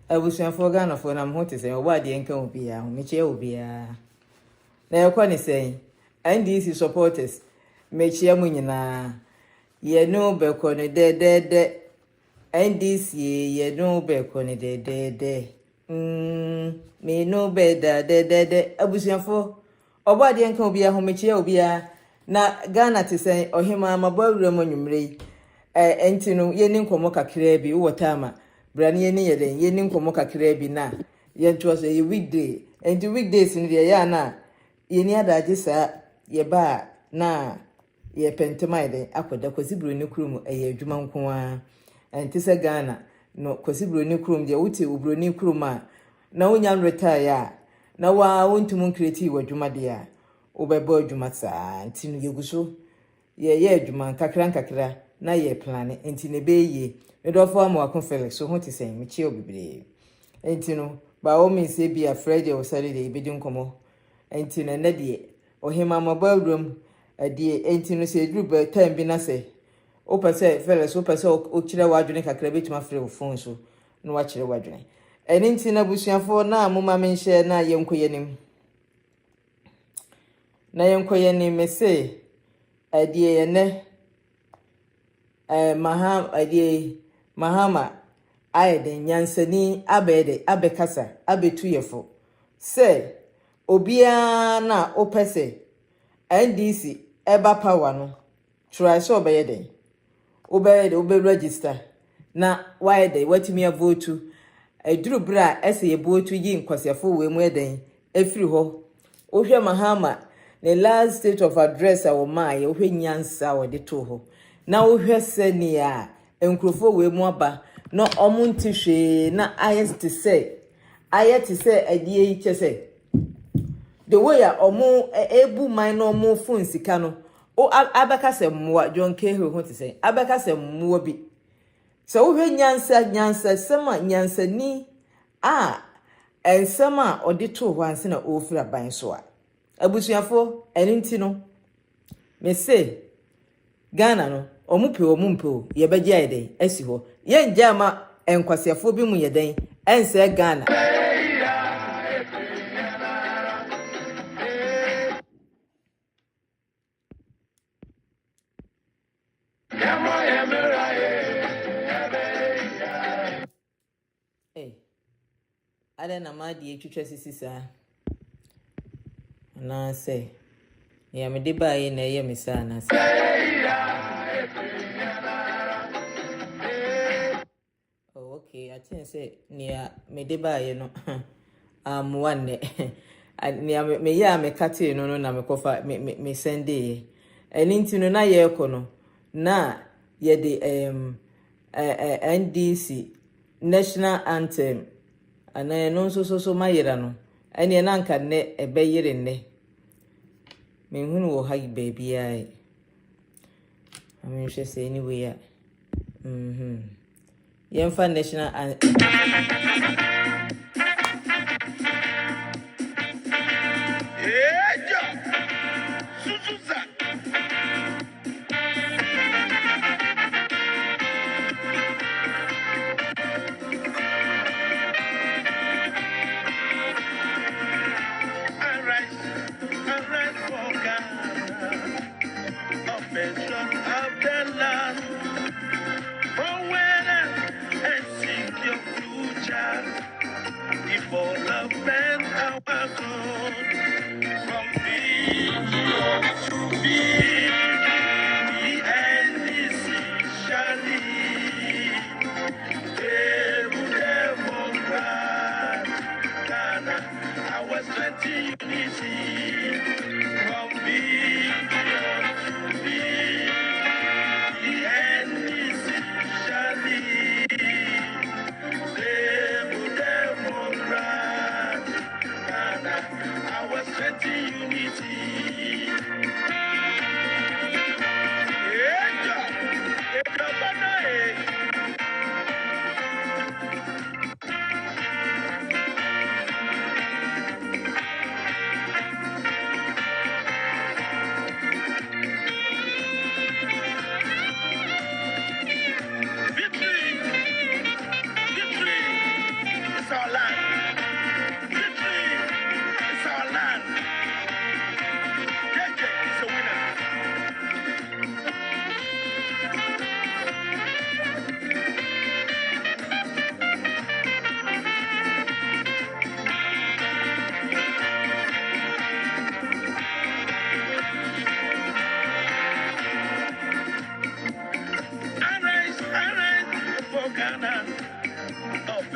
abusuafo Ghana fo na mho te say obo ade nka obi a meche obi a na yakwa ni say NDC supporters meche mu nyina ye no beko ne de NDC ye no beko ne de me no be de abusuafo obo ade nka obi a ho meche obi a na Ghana te say ohima mabawura mu nwumre enti no ye ni nkomo kakra bi wo tama brani ye ni yeden ye ni nkomo kakra bi na ye nto so ye weekday enti weekdays ni ye ya na ye ni adaje sa ye ba na ye pentema de akoda kwasibro ni kurum ye adwuma nko a enti se Ghana no kwasibro ni kurum de wuti ubro ni kurum a na wonya retire a na wa wontum creative adwuma de a obebo adwuma sa enti no yeguso ye adwuma kakra na ye plan enti ne beye medofo amwakon Felix so ho te sen mechi obibre enti no ba o mi se bia Friday o Saturday bedi nkomo enti no na de ohima mabawrum de enti no se dru ba time bi na se o pese Felix o pese o kire wadwene kakra betuma frɛ o phone so no wa kire wadwene enti na busuafo na amoma menhye na yenkoyenim na yenkoyenim me se adie ne Mahama ayede nyansani abede abekasa abetuyefo se obia na opese NDC eba power no try so obeyede obe register na wayede watimi avotu eduru bra ese ye votu yi nkwasiafo we mu eden efiri ho ohwe Mahama the last state of address awo maaye ohwe nyansa wode to ho na ohwe senia enkrofo we mu aba no omunti hwe na ayet say adie yi chese the way a omu ebu man no mu phone sika no o abaka se mwa John Kehu ho te say abaka se mwa bi so ohwe nyansa sema nyansa ni ensema ode to ho anse na ofira ban so a abusuafo eninti no me say Ghana no omumpe ye begya eden asi ho ye nja ma enkwasiafo bi mu yeden ense Ghana ada na ma die twetwa sisisa na say ya me de bae na ye misa na say okay I think say near me de bae no one near me ya me kate no na me kofa me sende eninti no na ye ko no na ye de NDC national anthem ana no so mayira no ene na nka ne ebeyire ne me hunu wo hagi baby ai I'm say anyway ya yemfa national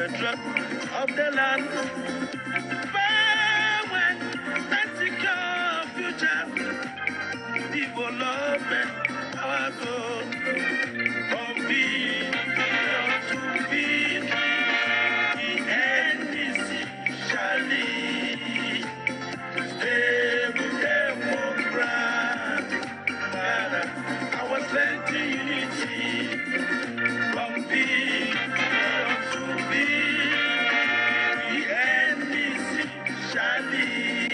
bedrock of the land. Farewell and secure future. Development, our goal. From being to be, the NDC shall lead. Stable democrat. Our strength to unity. From being to be, the NDC shall lead.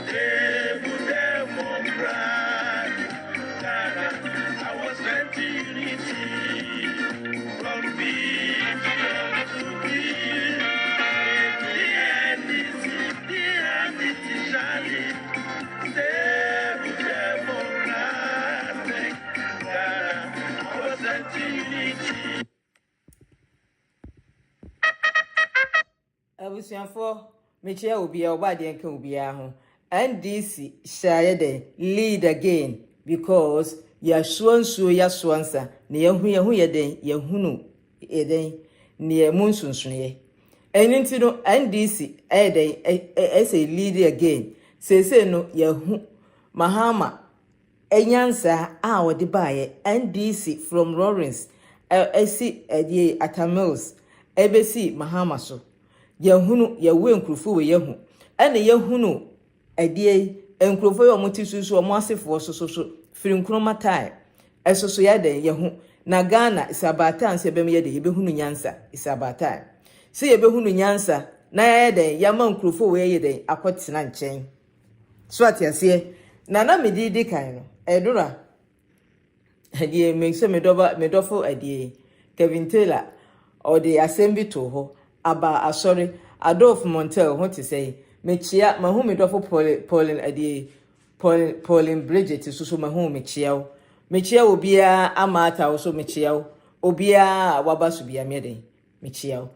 Stable democrat. Our strength to unity. From being to be, the NDC shall lead. Stable democratic. Our strength to unity. abusuafo mechia obi a oba de nka obi a ho NDC shaye de lead again because ya suansuo ya suansa ne yehu ye den yehunu eden ne emunsunsunye eninti no NDC eden say lead again say no yehu Mahama enyansa a wode baaye NDC from Lawrence esi edie Atamils ebesi Mahama so yehunu yewe nkrufo we yehu ene yehunu edie nkrofo yo moti susu omo asefo so firi nkroma tai esoso ya den yehu na Ghana isabatan se bem ye de yebehunu nyansa isabatan se yebehunu nyansa na ya den yama nkrofo we ye den akotena nchen so atiase na medidi kan no edura edie mekse medofo edie Kevin Taylor or the assembly to ho aba asori Adolf Montel ho te say mechia mahu medofo Pauline edie Pauline Bridget so mahu mechia obia amata so mechia obia wabasu bia meden mechia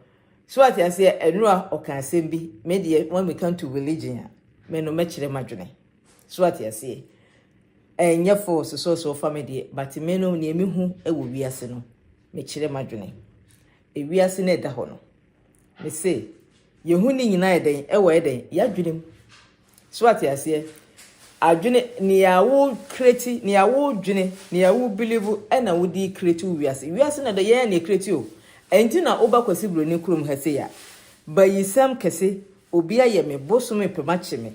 so atiase enura oka assembly me when we come to religion me no mechire madwene so atiase enye force so family but me no ne me hu ewo wiase no mechire madwene wiase na eda ho no me say yehu ni nyina eden ewo eden ya dwenem so atiase adwene ni yawo kreti ni yawo dwene ni yawo believe ena wodi kreti wiase na da ye na kreti o enti na oba kwasi broni krom ha se ya bayisam kese obi aye me boso me pemache me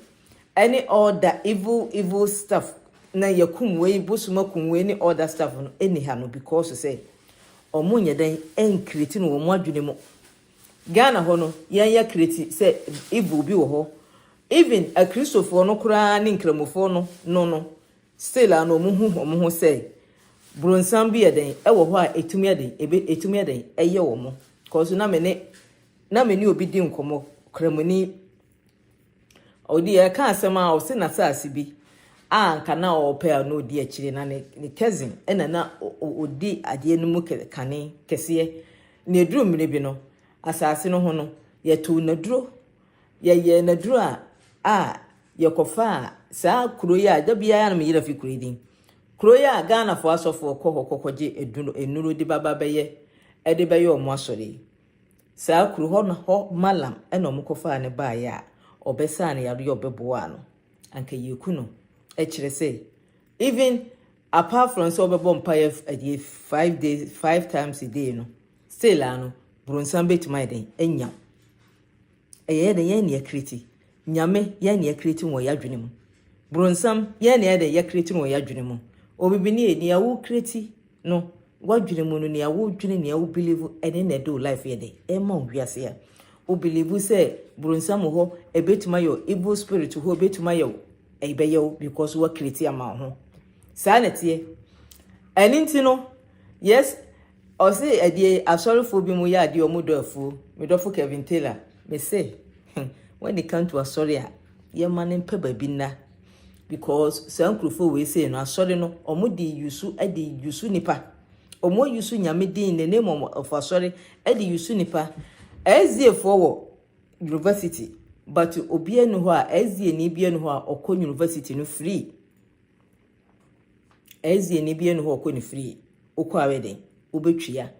any other evil stuff na yakum we boso makum we ni other stuff no anyhow no because say omunye den enkreti no wo adwene mo Ghana ho no ya kreti say evil bi wo ho even a Christopher no kura ni nkramofo no still ano omo hu say bronsam bi eden e wo ho a etumi eden eye wo mo cause na me obi di nkomo kramoni odi e ka asema o se na saasi bi anka na o pe no di akire na ne cousin na odi ade no mu kane kese ne drum ne bi no asase no ho no ye tu na duro ye na duro a ye kofa sa kuro ya da bia ya na me yira fi kuro din kuro ya Ghana fo asofo kokoje enuro di baba beye e de beye o mo asore sa kuro ho na ho malam e na mo kofa ne ba ya obesa ne yado obebo ano anka yeku no e kire say even apart from so obebo mpa 5 times a day no still ano bronsam betuma den enya eye den ye ne kriti nyame ye ne kriti wo ya dwene mu bronsam ye ne de ye kriti wo ya dwene mu obibini ne ya wo kriti no wadwene mu no ne ya wo dwene ne ya wo believe ene na do life ye de e ma wiase ya o believe say bronsam ho e betuma yo evil spirit ho betuma yo e be yo because wo kriti ama ho sa na tie eninti no yes o say edie asorefo bi mu ya ade o mudofo medofo Kevin Taylor me say when it come to asoria ye manin pe babi na because sankrofo we say no asori no omudi yusu nipa omo yusu nyame din the name of asori edi yusu nipa ezie for university but obi enu ho a ezie ni bi enu ho a okọ university no free ezie ni bi enu ho okọ ni free okọ awede obetwia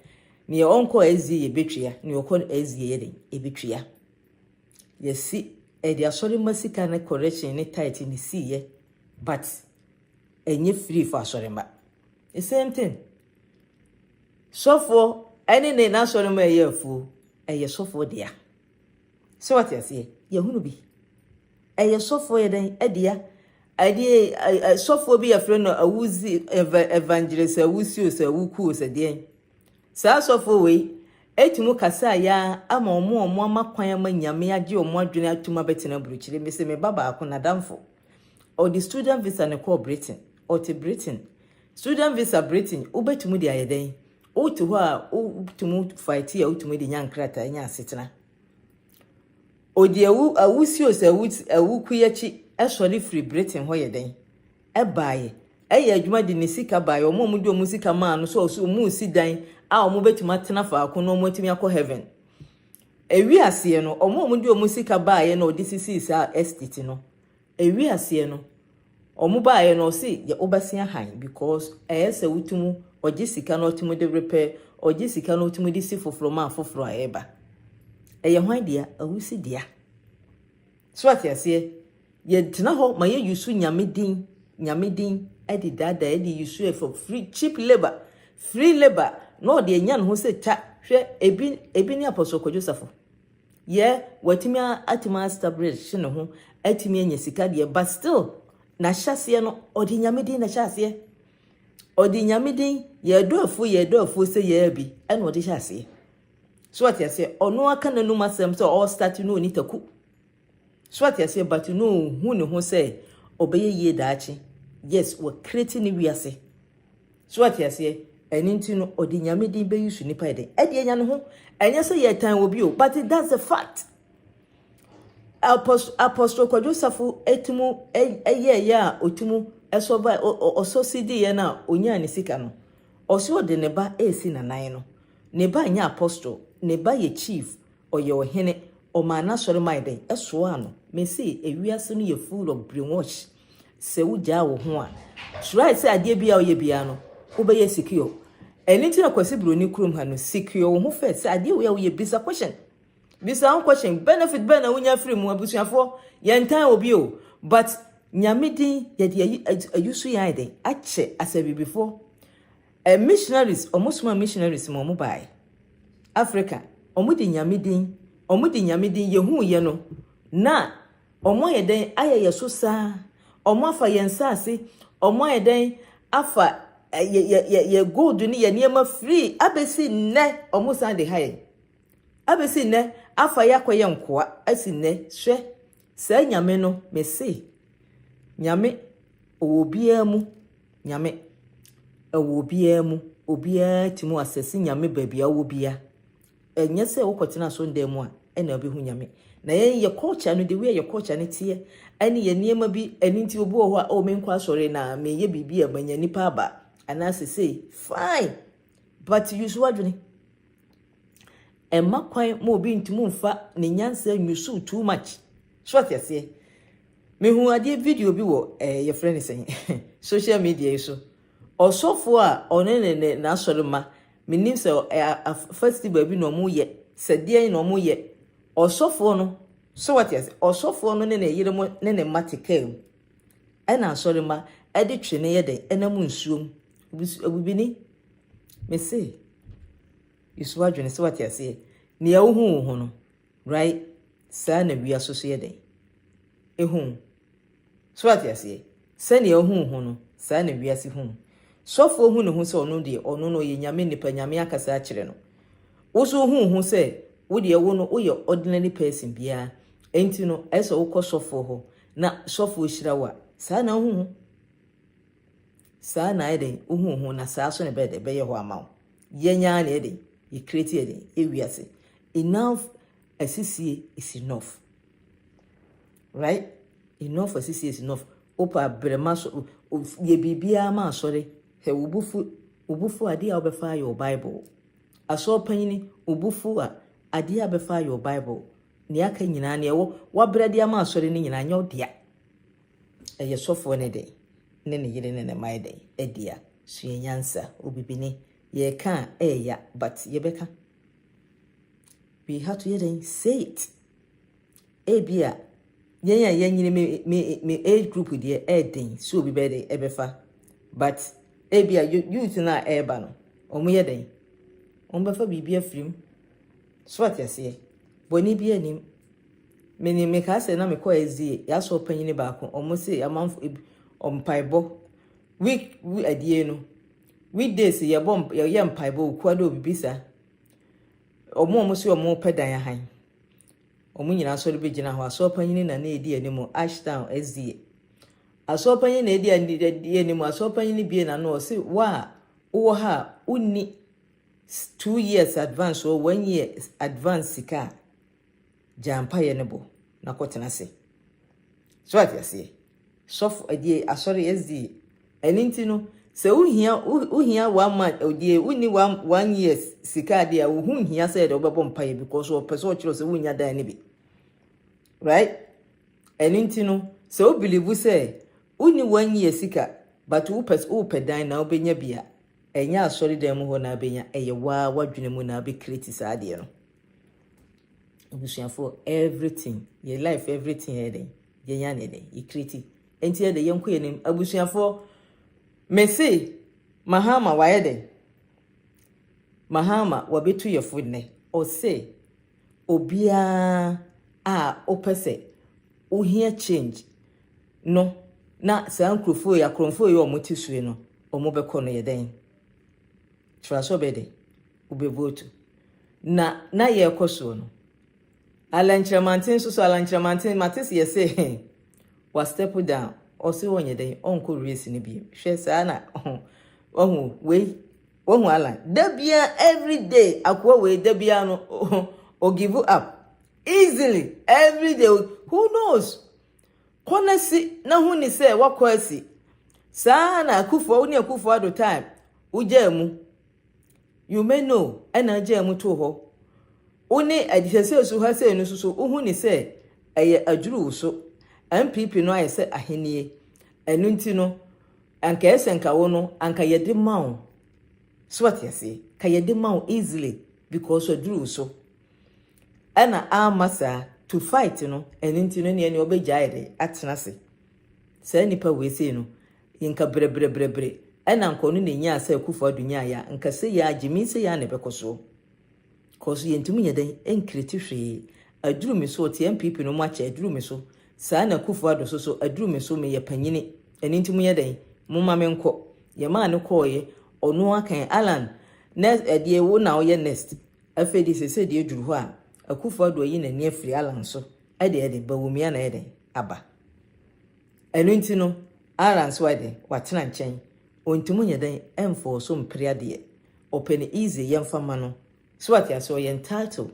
ne onko ezi ye betwia ne okon ezi ye den e betwia yesi e dia sori masika na correction ne tight ni see ye but enye free for sori ma the same thing so for any ne na sori ma ye fu eye so for dia so what you say ye hunu bi eye so for ye den e dia ade so for bi afre no awuzi evangelist awusi o se wuku o se den sa so for we etumu kasa ya ama omo amakwan ama nyame age omo adwene atuma betina buruchire me se me baba akona damfo or the student visa ne call Britain or to Britain student visa Britain ubetumu di ayeden otu ho a utumu fight ya utumu di nyankrata nya asetena odi awusi o se awuku yachi esori free Britain ho yeden e baaye eye adwuma di ne sika baaye omo mu di omu sika ma no so mu si dan a omo betuma tena fa akon no motimi akọ heaven ewi ase no omo di omu sika baaye no odi sisi sa estate no ewi ase no omo baaye no si ye obasia han because ese wutumu oji sika no otumu de repair oji sika no otumu di si foforo ma foforo aeba eye hwan dia awusi dia so atiase ye tena ho ma ye yusu nyamedin edi dada edi yusu for free cheap labor no de nya no se ta hwe ebi ni apostle Joseph ye watimi atima establish ne ho atimi anya sika de but still na hyase no odi nyamedin na hyase odi nyamedin ye do afu se ye abi ena odi hyase so atiase ono aka nanu masem so all start no ni taku so atiase but no hu ne ho se obeye ye daachi yes we creating we ase so atiase eninti no odi nyamedin be yusu nipa ede enya no ho enya se ye tan obi o but that's a fact apostle Joseph etumu eye ya otumu esoba ososidi ye na onya ne sika no oso de ne ba esi na nan no ne ba nya apostle ne ba ye chief oye ohene o mana sori maiden eso ano me say ewiase no ye full of brainwash se wuja wo ho a try say ade bia oye bia no wo be ye secure eni na kwasi broni kurum ha no secure wo ho first say ade wo ye bisa question benefit na wunya free mu abusuafo ye ntan obi o but nyamedin ye de ayusu ya ide ache asabi before missionaries almost missionaries mo bai Africa omudi nyamedin ye hu ye no na omo ye den ayeye so sa omo afa ye nsase omo ye den afa ye gold ni ye niema free abesi ne omo san de haye abesi ne afa yakoye nkoa asi ne hwe sa nyame no me se nyame obia mu nyame obia mu obia timu asesi nyame babia obia enye se wokotena so ndem a ena obi hu nyame na ye culture no the way ye culture ne tie ani ye niema bi aninti obi wo ho a o menkwa sore na me ye bibia manya nipa aba ana say fine but you so adwene emma kwan mo obi ntimu mfa ne nyansa nyusu too much short yase me hu ade video bi wo ye friend sen social media so osofo a onene na asorema menim se first baby no mu ye sedie no mu ye osofo no so what yase osofo no ne yire mo ne matikam ena asorema ade twene ye den enam nsuom obubini me say Yusuf adwene se what yase ne ya hu hu no right sa na wi asoso ye den ehun so what yase se ne ya hu hu no sa na wi ase hu sofo hu ne hu se ono de ono no ye nyame nipa nyame akasa akire no wo so hu se wo de wo no wo ye ordinary person bia enti no eso wo sofo ho na sofo hira wa sa na hu sa na ede hu na sa so ne be ye ho amawo ye nya na ede you created it ewiase enough asisie is enough right enough asisie is enough opa brema so ye bibia ma sore he ubufu ade a obefa your bible aso panini ubufu a ade a befa your bible ni aka nyina na ewo wabrade ma sore ni nyina nya odia eye sofo ne de ne yire ne mai de edia suenyansa obibini ye can ya but ye beka we have to hear say it bia yen me age group there den so be be ebefa but bia youth na eba no omo ye den omo befa bibia frim so what you say boni bia nim me ka say na me ko ezie ya so panyini ba ko omo say amanfo ompaibo week we adie no weekdays ye bom ye mpaibo kwado bibisa omo so omo pedan han omo nyina so be gina ho aso panyini na edi animu ashtown ezie aso panyini na edi animu aso panyini bie na no say wa wo ha unni 2 years advance or 1 year advance sika jampa ye nebo na kotena se so what you say sof adie asori ezie eninti no se uhia 1 month odie uni 1 year sika dia uhia say de obebo mpaye because o person chiro se unya dan ne bi right eninti no se o believe say uni 1 year sika but u pedan na obenya bia enya asori dem ho na benya eye wa wadwene mu na be create saade no for everything your life everything here ye nya ne de you create enti de yenko yenim abusuafo me say mahama waye de mahama wabetu ye food ne o say obia opese ohia change no na sa nkrofo ya kronfo ye omotisue no omobekọ no ye den traso bede ubevotu na ye ekoso no alanchramantin so alanchramantin matisi ye say was step down o say wonye den onko race ni bi hwe sa na ohun alan dabia every day akwa we dabia no o give up easily every day who knows konasi na hu ni say wakwasi sa na akufo uni akufo ado time ujemu you may know energy mu to ho uni adisese so ha say no so hu ni say eye aduru so MPP no aye say ahenie enu nti no anka esenka wo no anka yede mawo so what you say ka yede mawo easily because aduru so ana amasa to fight no enu nti no ne obejaide atena se say nipa we say no yinka bre ana nko no ne nya say kufu adunya ya nka say ya agimi say ya ne bekoso cause yentum nyeden enkiriti hwe aduru mi so te MPP no mu acha aduru mi so saa na kufu ado so aduru mi so me ye panyini eni ntim nyeden mu ma me nko ye ma ne koye onu akan alan next edie wo na oye next afedi se de aduru ho a akufu ado yi na ne afiri alan so ede bawumia na ede aba enu ntino alan so ede watena nchen ontum nyeden emfo so mpria de open easy yemfama no so what ya so entitled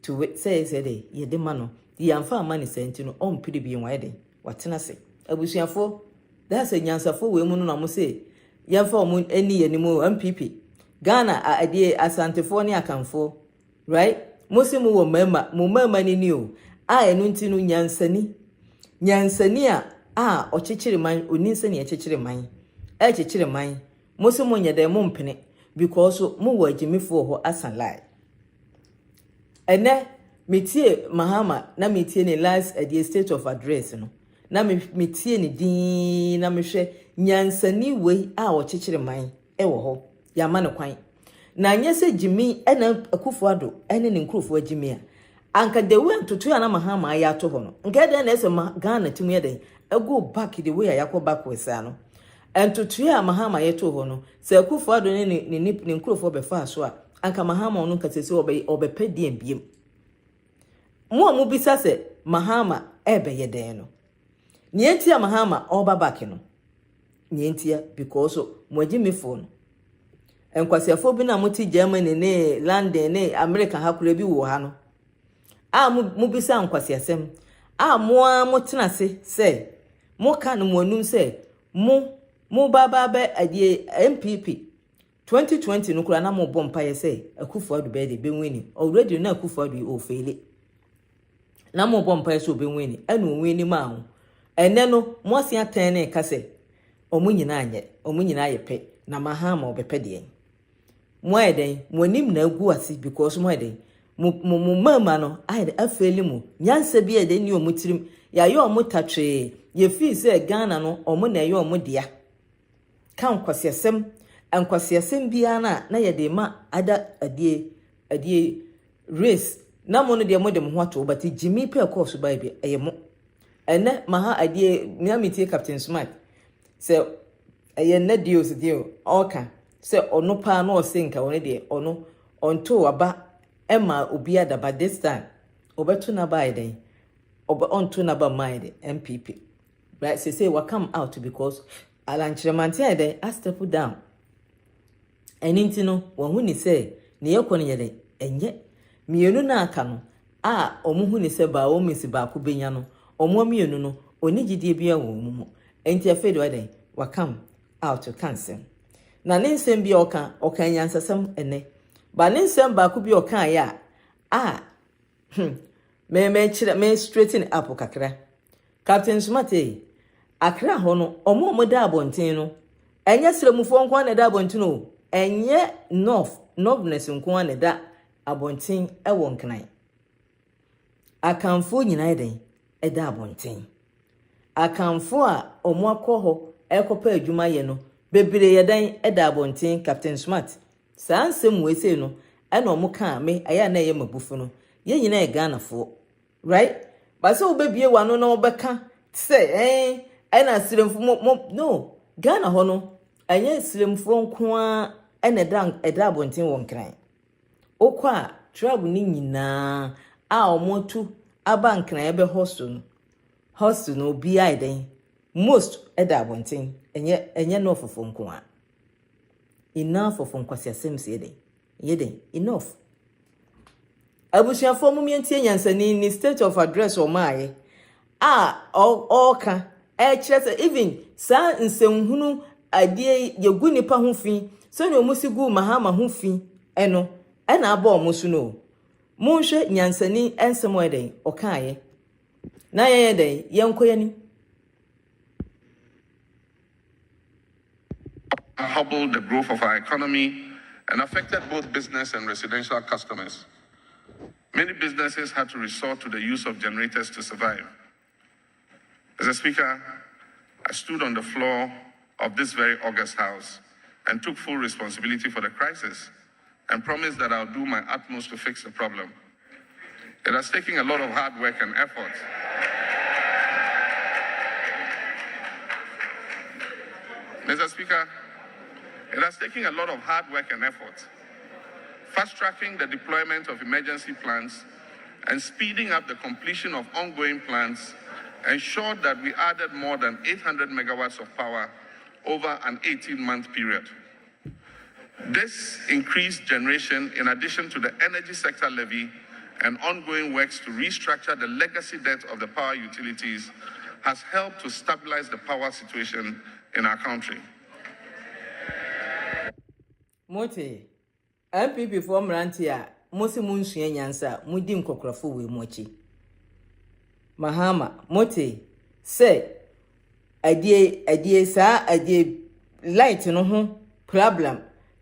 to say de ye de mano yamfa mani senti no on pidi bi nwa de watena se abusuafo that's a nyansafo we mu no na mo say yamfa omu eni ye ni mu MPP Ghana adie asantefo ne akanfo right musimu wo mama ni o enu nti no nyansani a ochechire man oninsa ne achechire man achechire man musimu nyede mu mpene because mu wagimifo ho asan lie ene metie mahama na metie ne last the state of address no na metie ne din na mehwe nyansani we a ochechire man ewo ho ya ma ne kwan na nyese jimi ena akufo ado ene ne nkrofo agimi a anka the way to ya na mahama ya to ho no nka de na ese Ghana timu ye den ego back the way yakọ back wesa no entutu ya mahama ye to ho no se akufo ado ne nkrofo be fa so a anka mahama onu nka sese obepedie biem mu bisa se mahama ebe ye den no nientia mahama oba back no nientia because mo agimi fo no enkwasiafo bi na muti Germany ne London ne America hakura bi wo ha no mu bisa nkwasiasem mo tena se mo ka no mo anum se mo baba be adie MPP 2020 no kura na mo bompa ye se akufo adu be de be wini already na akufo adu o fele na mo bompa ye so be wini anu wini ma ho ene no mo asia tan ne ka se omu nyina anye omu nyina ye pe na mahama obepede mo eden mo nim na agu ase because mo eden mo mama no ayede afeli mu nyansa bi eden ni omutirim ya ye omutatwe ye fi se Ghana no omo na ye omudia kan kwasiasem ankwasiasem bia na ye de ma ada adie race na mo no de mo de mo ato but Jimmy pe course ba bi eyemo ene maha adie miamiti Captain Smart se eye na dio oka se ono pa na o sinka woni de ono onto aba ema obi adaba this time obeto na ba iden onto na ba mind MPP right say we come out because alanchiremante iden I step down eninti no won ni say ne yakọ ne yede enye mienu na aka no omo hu ni say ba o misi ba ko benya no omo mienu no oni gidie bia wo mu enti afedo iden we come out to cancel na ne nsem bia oka nyansasem ene ba ne nsem ba ko bia oka ya me straighten up kakra Captain Smart akra ho no omo da abonten no enye sremufo nko na da abonten no enye northness nko na da abonten ewo nkran akamfo nyina eden da abonten akamfo a omo akọ ekopa adwuma ye no bebire yedan da abonten Captain Smart sansem wese no ena omo ka me aya na ye mabufu no ye nyina e Ghana fo right ba se obebie wano na obeka say ena siremfo no Ghana ho no anya siremfo nko a ena da abonten won kran okwa tribe ni nyina omotu aba nkran ebe hostel no bi aiden most eda abonten enye no ofofo nko a enough of nkwasiasem se yeden enough abusuafo mumientie nyansani ni state of address o maaye oka chese even sa nsemhunu adie yegu nipa ho fi so ne omusigu mahama ho fi eno na aba omusu no munhwe nyansani ensemo eden okaye na yeden yenkoyani hobbled the growth of our economy and affected both business and residential customers. Many businesses had to resort to the use of generators to survive. As a speaker, I stood on the floor of this very august house and took full responsibility for the crisis and promised that I'll do my utmost to fix the problem. It has taken a lot of hard work and effort. Mr. Speaker, it has taken a lot of hard work and effort. Fast-tracking the deployment of emergency plans and speeding up the completion of ongoing plans ensured that we added more than 800 megawatts of power over an 18-month period. This increased generation, in addition to the energy sector levy and ongoing works to restructure the legacy debt of the power utilities, has helped to stabilize the power situation in our country. Moti MPP for Mrantia Mosi Munsua Nyansa Mudi Nkokrafo we mochi Mahama Moti say adie sa adie light no ho problem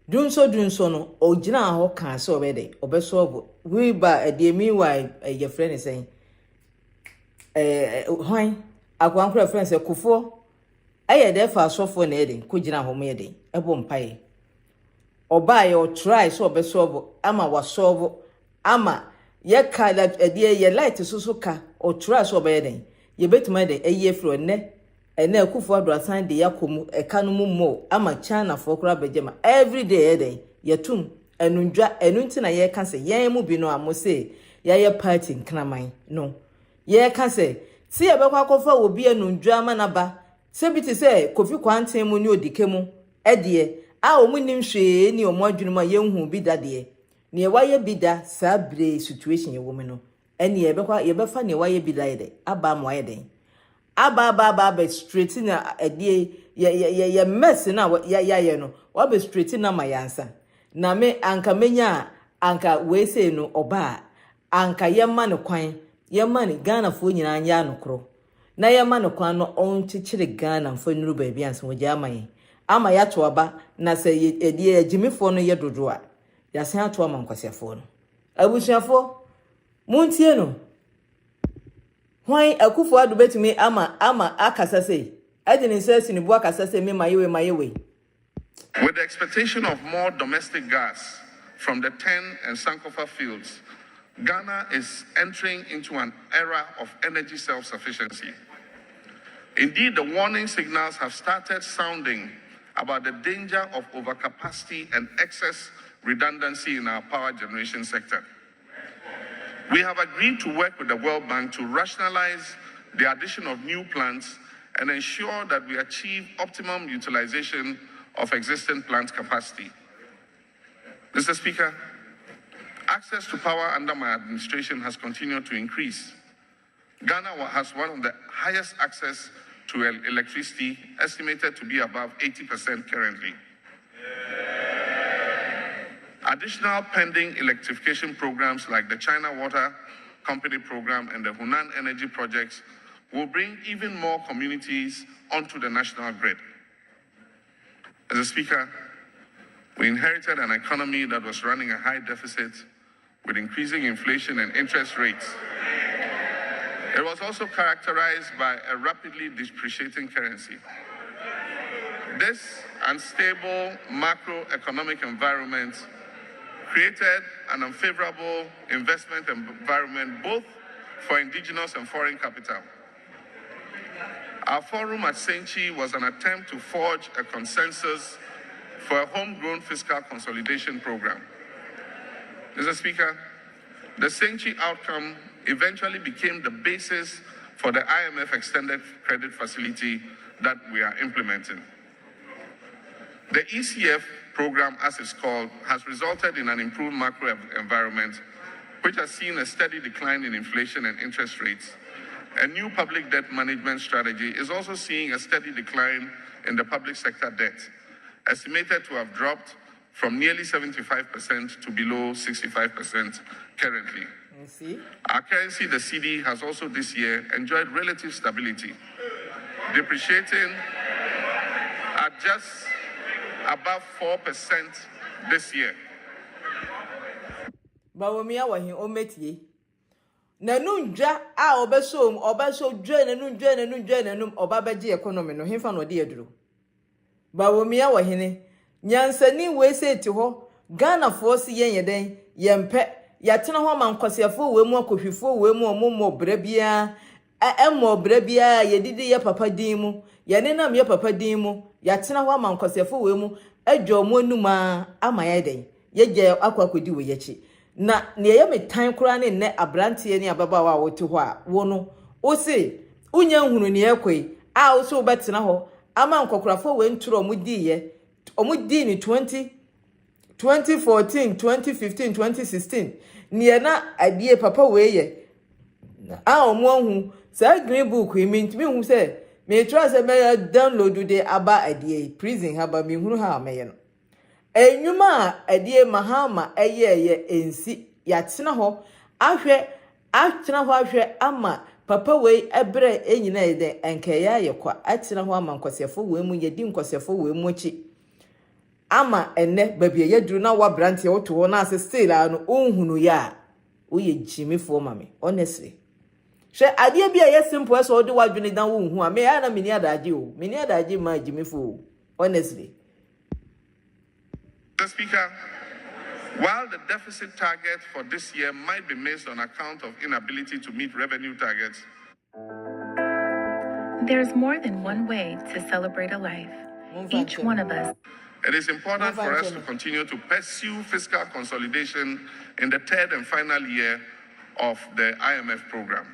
dunso no ogina ho kan so obede obesolve we ba adie meanwhile your friend is saying hwan akwankora friend say kufo aye dey fa asofo na eden ko gina ho me eden ebo mpaye oba ye try so obesolve ama wasolve ama ye ka adie ye light so ka o try so obeden ye betuma de eye fro ne ene akufo adoasan de yakomu eka no mo ama chana fo kora bejema every day eden yetum enundwa enunti na ye ka se yen mu bi no amose ye party nkraman no ye ka se si ye bekwa kofa obi enundwa manaba se biti se kofi kwanten mu ni odike mu edie a omunim hwe ni omwadwunuma yenhu bi dade ne ye waye bida sabre situation ye women no ene ye bekwa ye befa ne waye bida ye aba mo ye den aba be straight na edie ye mess na ya no wa be straight na mayansa na me anka menya anka we say no oba anka ye ma ne kwan ye ma ne Ghana fo nyina anya no kro na ye ma ne kwan no on chichire Ghana fo nuru ba bia nso gya man ama ya to aba na se ye agimifo no ye dodo a ya san ato ama nkwasiafo no abusuafo muntie no hwan akufo ado betumi ama akasa sei adini se sini bu akasa sei me mayewe. With the expectation of more domestic gas from the 10 and Sankofa fields, Ghana is entering into an era of energy self-sufficiency. Indeed, the warning signals have started sounding about the danger of overcapacity and excess redundancy in our power generation sector. We have agreed to work with the World Bank to rationalize the addition of new plants and ensure that we achieve optimum utilization of existing plant capacity. Mr. Speaker, access to power under my administration has continued to increase. Ghana has one of the highest access to electricity, estimated to be above 80% currently. Additional pending electrification programs like the China Water Company program and the Hunan Energy projects will bring even more communities onto the national grid. As a Speaker, we inherited an economy that was running a high deficit with increasing inflation and interest rates. It was also characterized by a rapidly depreciating currency. This unstable macroeconomic environment created an unfavorable investment environment both for indigenous and foreign capital. Our forum at Senchi was an attempt to forge a consensus for a homegrown fiscal consolidation program. Mr. Speaker, the Senchi outcome eventually became the basis for the IMF extended credit facility that we are implementing. The ECF program, as it's called, has resulted in an improved macro environment, which has seen a steady decline in inflation and interest rates. A new public debt management strategy is also seeing a steady decline in the public sector debt, estimated to have dropped from nearly 75% to below 65% currently. Our currency, the CD, has also this year enjoyed relative stability, depreciating at just above 4% this year. Bawomia wahin ometie. Nanunja a obeso dwe nanum obabeje economy no hemfa no de aduro. Bawomia wahine nyansani we se ti ho Ghana force yen yeden yempe yatena ho mankwasiafo we mu akohwifo we mu omomo brabia emmo brabia yedidi ye papa din mu yenenam ye papa din mu yatena ho mankwasiafo we mu adwo mo numa ama yeden yeje akwakodi we yechi na ne ye metan kura ne ne abrantie ne ababawa a wote ho a wo no wo se unya nhunu ne ekoi a wo so betena ho ama nkokorafo we nturo omudiye omudi ni 2014 2015 2016 ne na adie papa we ye a omuhu sa green book mi ntimi hu se me try se me download de aba adie prison haba mi hunu ha me ye no enwuma adie mahama eye ensi yatena ho ahwe atena ho ahwe ama papa we ebre enyina ede enkeya yekwa atena ho ama nkwasefo we mu yedi nkwasefo we mu chi ama enne babie yeduru na wa brantie woto ho na ase still anu onhunu ya oye jimifo mame honestly she adie bia ye simple so de wadwene dan wo hu a me ya na mini adaje ma jimifo honestly. Mr. Speaker, while the deficit target for this year might be missed on account of inability to meet revenue targets, there's more than one way to celebrate a life. Each one of us. It is important for us to continue to pursue fiscal consolidation in the third and final year of the IMF program.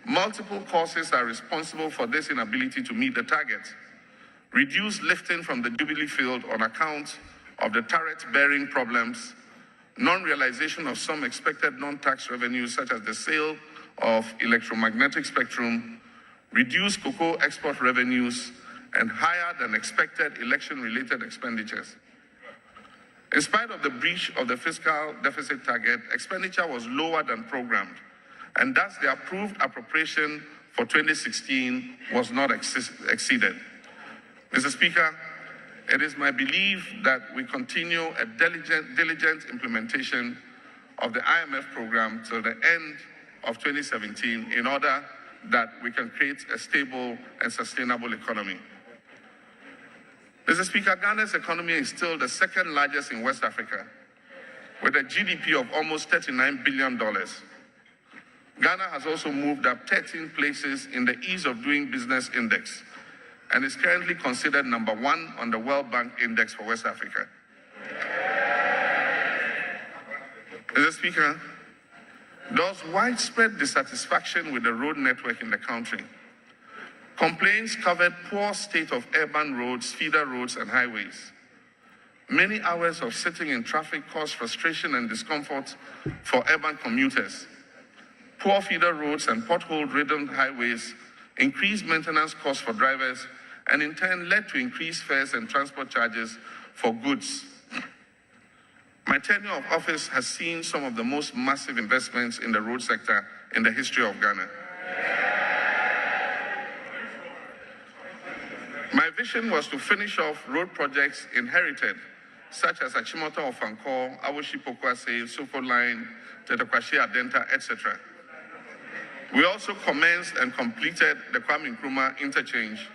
Multiple causes are responsible for this inability to meet the target. Reduced lifting from the Jubilee field on account of the turret-bearing problems, non-realization of some expected non-tax revenues such as the sale of electromagnetic spectrum, reduced cocoa export revenues, and higher than expected election-related expenditures. In spite of the breach of the fiscal deficit target, expenditure was lower than programmed, and thus the approved appropriation for 2016 was not exceeded. Mr. Speaker, It is my belief that we continue a diligent implementation of the IMF program till the end of 2017 in order that we can create a stable and sustainable economy. Mr. Speaker, Ghana's economy is still the second largest in West Africa, with a GDP of almost $39 billion. Ghana has also moved up 13 places in the Ease of Doing Business Index and is currently considered number 1 on the World Bank Index for West Africa. Mr. Speaker, there was widespread dissatisfaction with the road network in the country. Complaints covered poor state of urban roads, feeder roads, and highways. Many hours of sitting in traffic caused frustration and discomfort for urban commuters. Poor feeder roads and pothole-ridden highways increased maintenance costs for drivers and in turn led to increased fares and transport charges for goods. My tenure of office has seen some of the most massive investments in the road sector in the history of Ghana. My vision was to finish off road projects inherited, such as Achimota of Ankor, Awoshi Pokwase, Soko Line, Tetekwashe Adenta, etc. We also commenced and completed the Kwame Nkrumah interchange.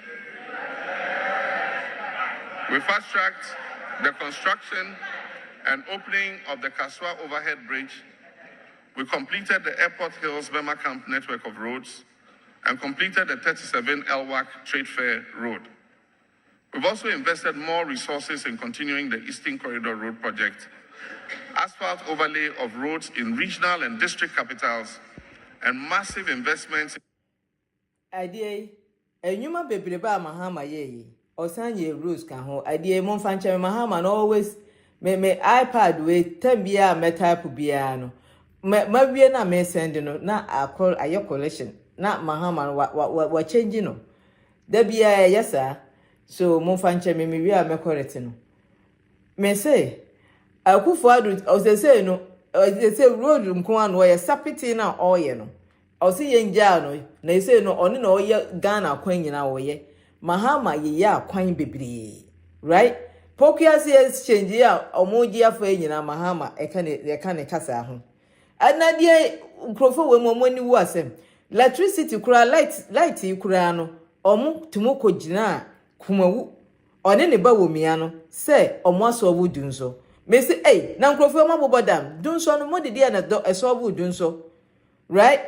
We fast-tracked the construction and opening of the Kaswa Overhead Bridge. We completed the Airport Hills Bema Camp network of roads and completed the 37 Elwak Trade Fair Road. We've also invested more resources in continuing the Eastern Corridor Road project, asphalt overlay of roads in regional and district capitals, and massive investments. Idea, enyuma bebreba Mahama ye. Osanye rules kan ho. Idea mon fanche Mahama no always me iPad we tembia me type bia no. Ma wie na me send no na akol ayo collection. Na Mahama wa change no. Da bia yes sir. So mon fanche me wie a me correct no. Me say akufo adu o say no say road nko an wo ye sapiti na oye no o say ye nja no na say no oni na oye Ghana kwan nyina wo ye Mahama ye ya kwan bebre right Pokiasi exchange ya omoji afa nyina Mahama e ka ne kasa ho anade nkrofo we momoni wu asem electricity kura light kura no omo tumo kogina kumawu oni ne ba wo mia no say omo aso obu dunso me say hey na nkrofo ma bobodam dunso no modidi na do eso obu dunso right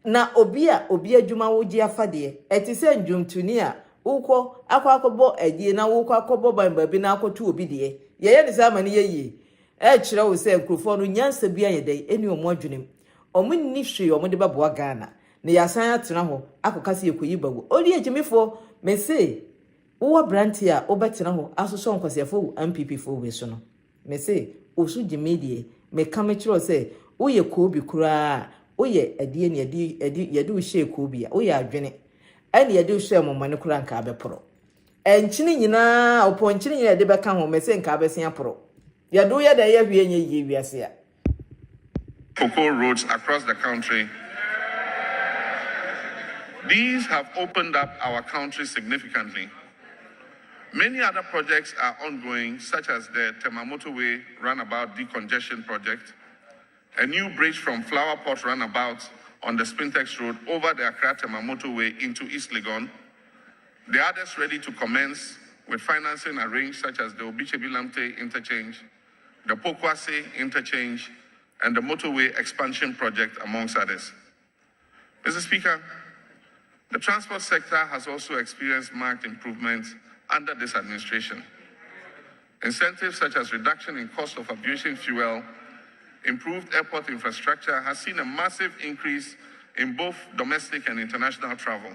na obi adwuma wo gi afade eti se ndwumtuni a ukwo akwakobo adie na wo kwakobo bamba bi na akoto obi de ye ne sama ne ye kire wo se nkrofo no nyansa bi ayedai eni omo adwunem omo ni hwe omo de baboa Ghana na yasan atena ho akokase ekoyi bawo odi ejimefo me say wo branti a obetena ho asoso nkwasefo MPP fo we so no me say osu jimedie me kamechiro say uye kobi kura uye adie ne yede wo hye kobi a uye adwene ene yede wo hye momane kura nka abeporo enchini nyina opo enchini nyina de beka ho me say nka abesia poro yede wo yede ye hwie nye ye wiase a Cocoa roads across the country. These have opened up our country significantly. Many other projects are ongoing, such as the Temamoto Way Runabout Decongestion Project, a new bridge from Flower Pot Runabout on the Spintex Road over the Accra Temamoto Way into East Legon. The others ready to commence with financing arranged, such as the Obiche-Bilamte Interchange, the Pokwase Interchange, and the Motorway Expansion Project, amongst others. Mr. Speaker, the transport sector has also experienced marked improvements under this administration. Incentives such as reduction in cost of aviation fuel, improved airport infrastructure has seen a massive increase in both domestic and international travel.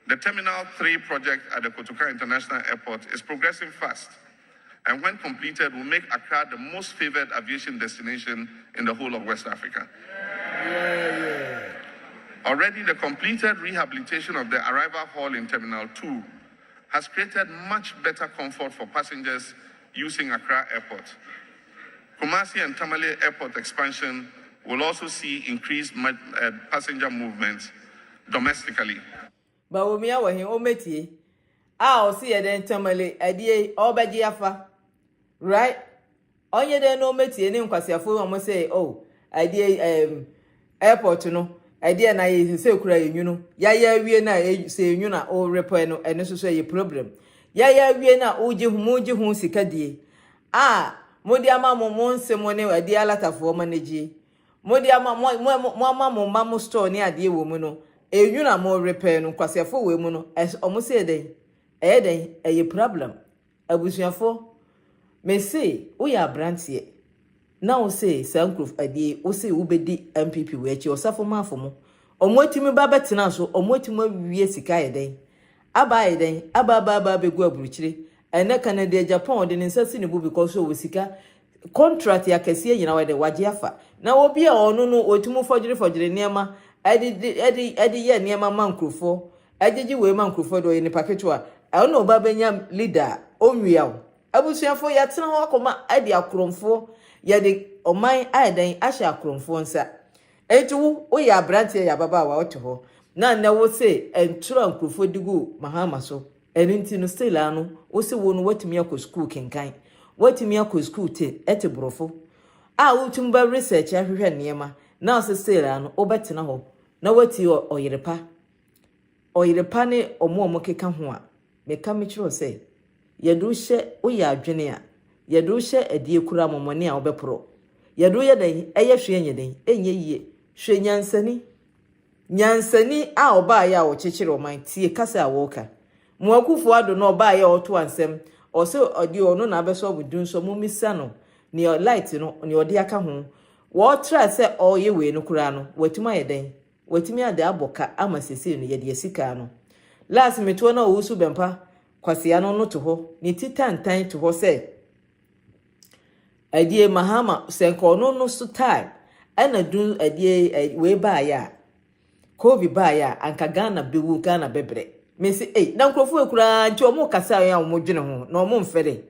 The Terminal 3 project at the Kotoka International Airport is progressing fast, and when completed will make Accra the most favored aviation destination in the whole of West Africa. Already the completed rehabilitation of the arrival hall in Terminal 2 has created much better comfort for passengers using Accra Airport. Kumasi and Tamale Airport expansion will also see increased passenger movements domestically. Bawumia wa hin ometi o si ye den tamale adie obeji afa right onye den no metie ni nkwasiafo mo say oh adie airport no adie na ye se kura yenyu no ya wie na se yenyu na o repo no ene so ye problem ya wie na oji hu sika die modi ama mo nsemo ne adie alatafo manage modi ama mo mama store ni adie wo mu no enyu na mo repair no kwasiafo we mu no omo say den eye problem abusuafo me say wo ya brantie na wo say sankruf adie wo say wo bedi MPP we echi osafo mafo mo omo atimi ba betena so omo atimi awie sika ye den aba ye den aba begu aburuchire ene Canada Japan de nsasi ne bu because wo sika contract ya kese nyina we de waje afa na obi a ono no otumu fojire niema edi ye niema mankrofo ajeji we mankrofo do ye ne paketo a ono ba benya leader onwia abusuafo ya tena ho akoma adi akromfo ya de oman aiden ahya akromfo nsa etu wo ya brantie ya baba wa oto ho na wo se entro ankrofo digu mahama so eninti no still anu wo se wo no watimi akọ school kenkan watimi akọ school te ete brofo wotum ba research ahwehwe niema na se still anu obetena ho na wati oyerepa ne omo keka ho a meka me kiro se yedu hye oya adwene a yedu hye adie kura momone a obepro yedu ye den eye hwe nyeden enye yie hwe nyansani a oba ya wo chechire o man tie kasa a woka muakufu ado na oba ya oto ansem o se odi ono na abeso obudun so mumisa no ni light no ni odi aka ho wo tra se oye we no kura no watuma ye den watimi ade aboka ama sese no ye de sika no last meto na owusu bempa kwasia no to ho ni titantan to ho se adie mahama senko no so time ana dun adie we ba ya covid ba ya anka Ghana bewu Ghana bebre me se na nkrofo ekura nti omo kasa ya omo dwene ho na omo mfere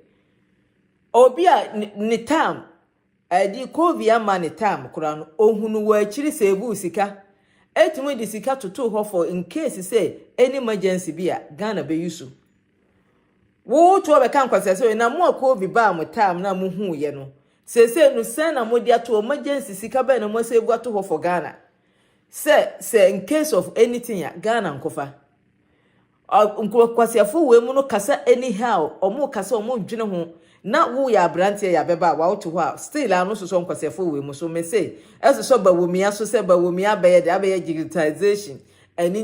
obi a ni time adi covid ama ni time kura no ohunu wa akiri se ebu sika etumi di sika toto ho for in case say any emergency bia Ghana be yusu wo to be kan kwase say na mo covid ba mo time na mo hu ye no se no sen na mo dia to emergency sika ba na mo se ebu ato ho for Ghana say in case of anything ya Ghana nkofa kwase afo we mu no kasa anyhow omo kasa omo dwene ho na wo ya brantie ya beba wa oto ho still anu so kwase afo we mu so me say eso so ba wo mia so se ba wo mia ba ye de abaye digitalization enu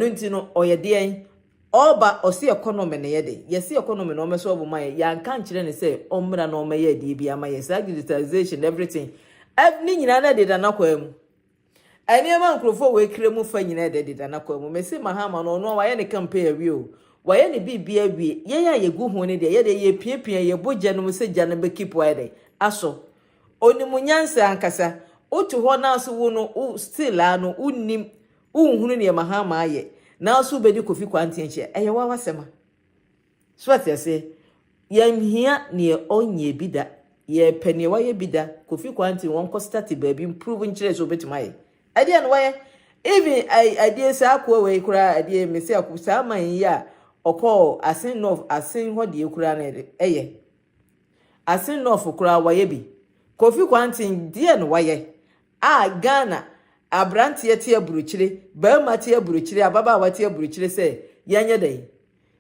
nti no oyede oba osi economy ne yede yesi economy no me so obo maye ya nka nkire ne say omra no me ye de bia maye sa digitalization everything ni nyina na de da na kwa mu aniema nkrofo we kremu fa nyina de de na kwa mu me say mahama no no wa ye ne campaign awie o wa ye ne bibia awie ye ya ye gu ho ne de ye de ye piepia ye boja no se gya na be keep wa de aso onimunyansa ankasa otu ho na so wo no still anu unnim unhunu ne mahama aye na so bedi kofi kwanti enche eye wa wasema so atiase ye nhia ne onye bida ye pene wa ye bida kofi kwanti won ko start baby improve nchire so betumaye idea no waye even idea sa akwa we kura idea me se akusa man ya okọ asin ho de kura na eye asin no of kura waye bi kofi kwanti die no waye Ghana abrante tie aburuchire ba ma tie aburuchire ababa wa tie aburuchire se yanye dey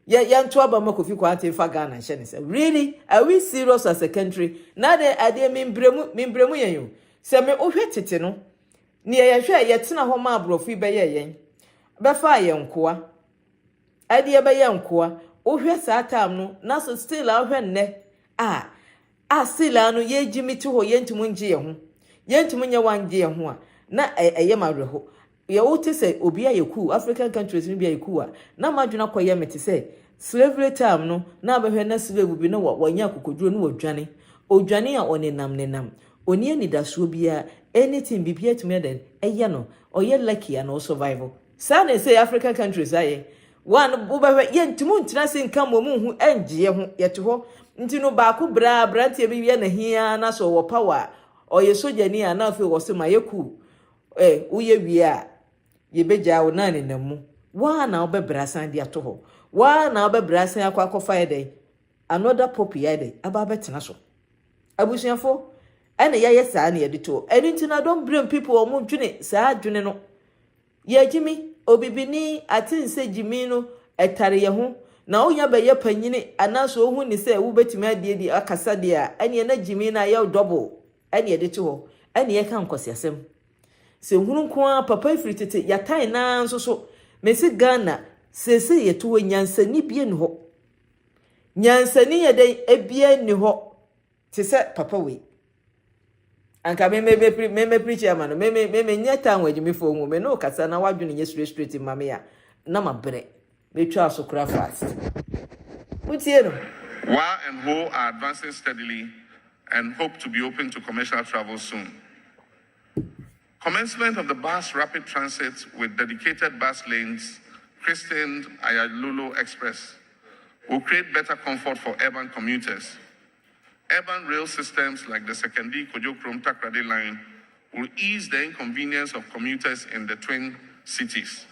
ya nto aba ma kofi kwanti fa Ghana hye ne se really are we serious as a country na de ade membremu yen se me ohwe tete no ne ye hwe ye tena ho ma abrofi be ye yen be fa ye nkoa ade be ye nkoa ohwe sa time no na so still ahwe nne still anu ye jimiti ho ye ntumu nje ye ho ye ntumu nya wanje ye ho na eye mareho ye wote se obi ayeku African countries ni bi ayeku na madwuna koye mete se slavery time no na behwe na slave bi no wanya kokoduro no wadwane odwane a onenam oni ani daso bia anything bibia tumi den eye no oye lucky and survival sana say African countries aye one bubahwe ye ntumu ntina se nka mo mu hu enje ho ye to ho ntino ba ko brantie bi na hia na so wo power oye sojani a na fe wo se mayeku uye wi a ye beja wo na ne namu wa na obebrasan dia to ho wa na obebrase akwa fire another poppy yede aba betena so abusuafo ene ye saa na yede to eni ntina don blame people omo dwene saa dwene no ye gimi obibini atinse gimi no etare ye ho na onya be ye panyini anaso ohu ni se wo betimi ade akasa de a ene na gimi na ye double ene yede to ho ene ye kan kwasiasem se hunu nko papa ifritete ya tan na nso so mesi Ghana sese ye to nyansani bie ne ho nyansani ye den ebie ne ho te se papa we anka me preacher man me nyata nwagimi fo hu me no kasa na wadwene nye straight mame ya na mabre me twa so kra fast utie no WA and HO are advancing steadily and hope to be open to commercial travel soon. Commencement of the bus rapid transit with dedicated bus lanes, christened Ayalulu Express, will create better comfort for urban commuters. Urban rail systems like the Sekendi Kojokrom Takrade line will ease the inconvenience of commuters in the twin cities.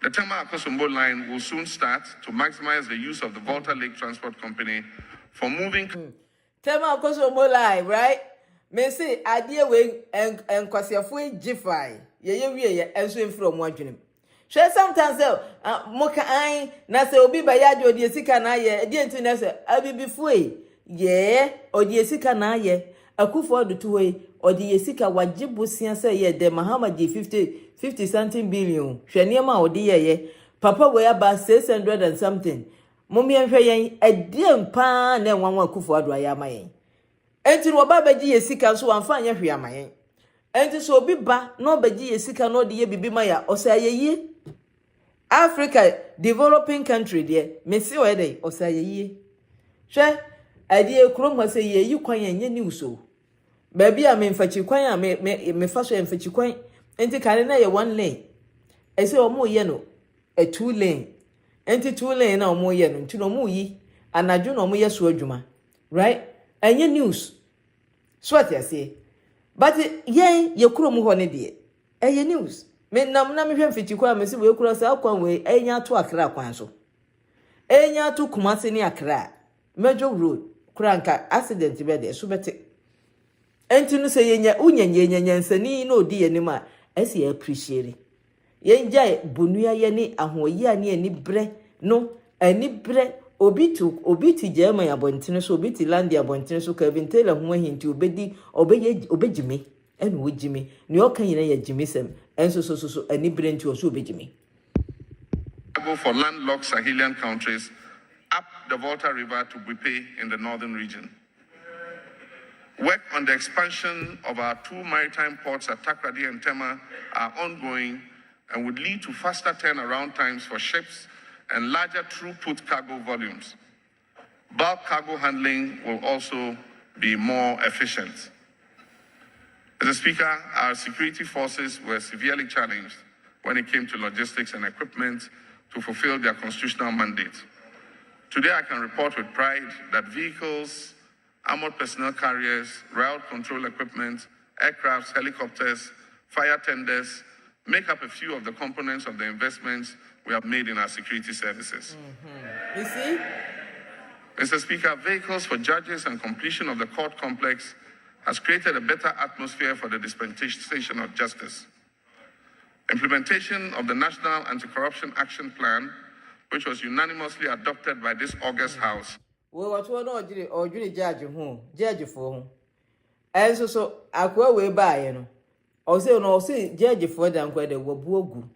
The Tema Akosombo line will soon start to maximize the use of the Volta Lake Transport Company for moving. Tema Akosombo line, right? Me say idea we enkwasiafo gifai ye wie enso from wadwene hwe sometimes moka an na se obi ba ya de odi sika na ye de nti na se abibifo ye odi sika na ye akufo adutu we odi sika wajibusia se ye de Mahama di 50 something billion hwe niam odi ye papa we aba 600 and something mommy enhwe yen edem pa na enwanwa akufo adu aya mayen enti no baba gi yesika so amfa anya hwe amayen enti so obi ba no bagi yesika no de ye bibi maya osayeye Africa developing country there mesi o dey osayeye hwe ade krom ho say ye yi kwan anye ni uso ba bia me mfachi kwan a me fa so mfachi kwan enti kare na ye one lane ese o mo ye no a two lane enti two lane na o mo ye no nti no mo yi anadwo no mo ye so adwuma right anye news so what you say but yen ye kuro mu ho ne de eye news me nam na me hwe mfichi kwa me si we kuro sa kwan we enya to akra kwan so enya to Kumasi ni akra major road kranka accident be de so bete enti no se yenya unyanya nsani na odi ye ni ma esi appreciate yenja bonua ye ni ahoyi ani ani bre no ani bre obi ti jema ya bontene so obi ti land ya bontene so Kevin Taylor ho ahinti obejime enu wojime ni oka yina ya jimisem enso so ani brenti so obejime Go for landlocked Sahelian countries up the Volta River to Buipe in the northern region. Work on the expansion of our two maritime ports at Takrady and Tema are ongoing and would lead to faster turnaround times for ships and larger throughput cargo volumes. Bulk cargo handling will also be more efficient. Mr. Speaker, our security forces were severely challenged when it came to logistics and equipment to fulfill their constitutional mandate. Today, I can report with pride that vehicles, armored personnel carriers, rail control equipment, aircrafts, helicopters, fire tenders make up a few of the components of the investments we have made in our security services. You see? Mr. Speaker, vehicles for judges and completion of the court complex has created a better atmosphere for the dispensation of justice. Implementation of the National Anti-Corruption Action Plan, which was unanimously adopted by this August House. We what one or judge for and so akwa we buy no or say judge for them where they were bogu.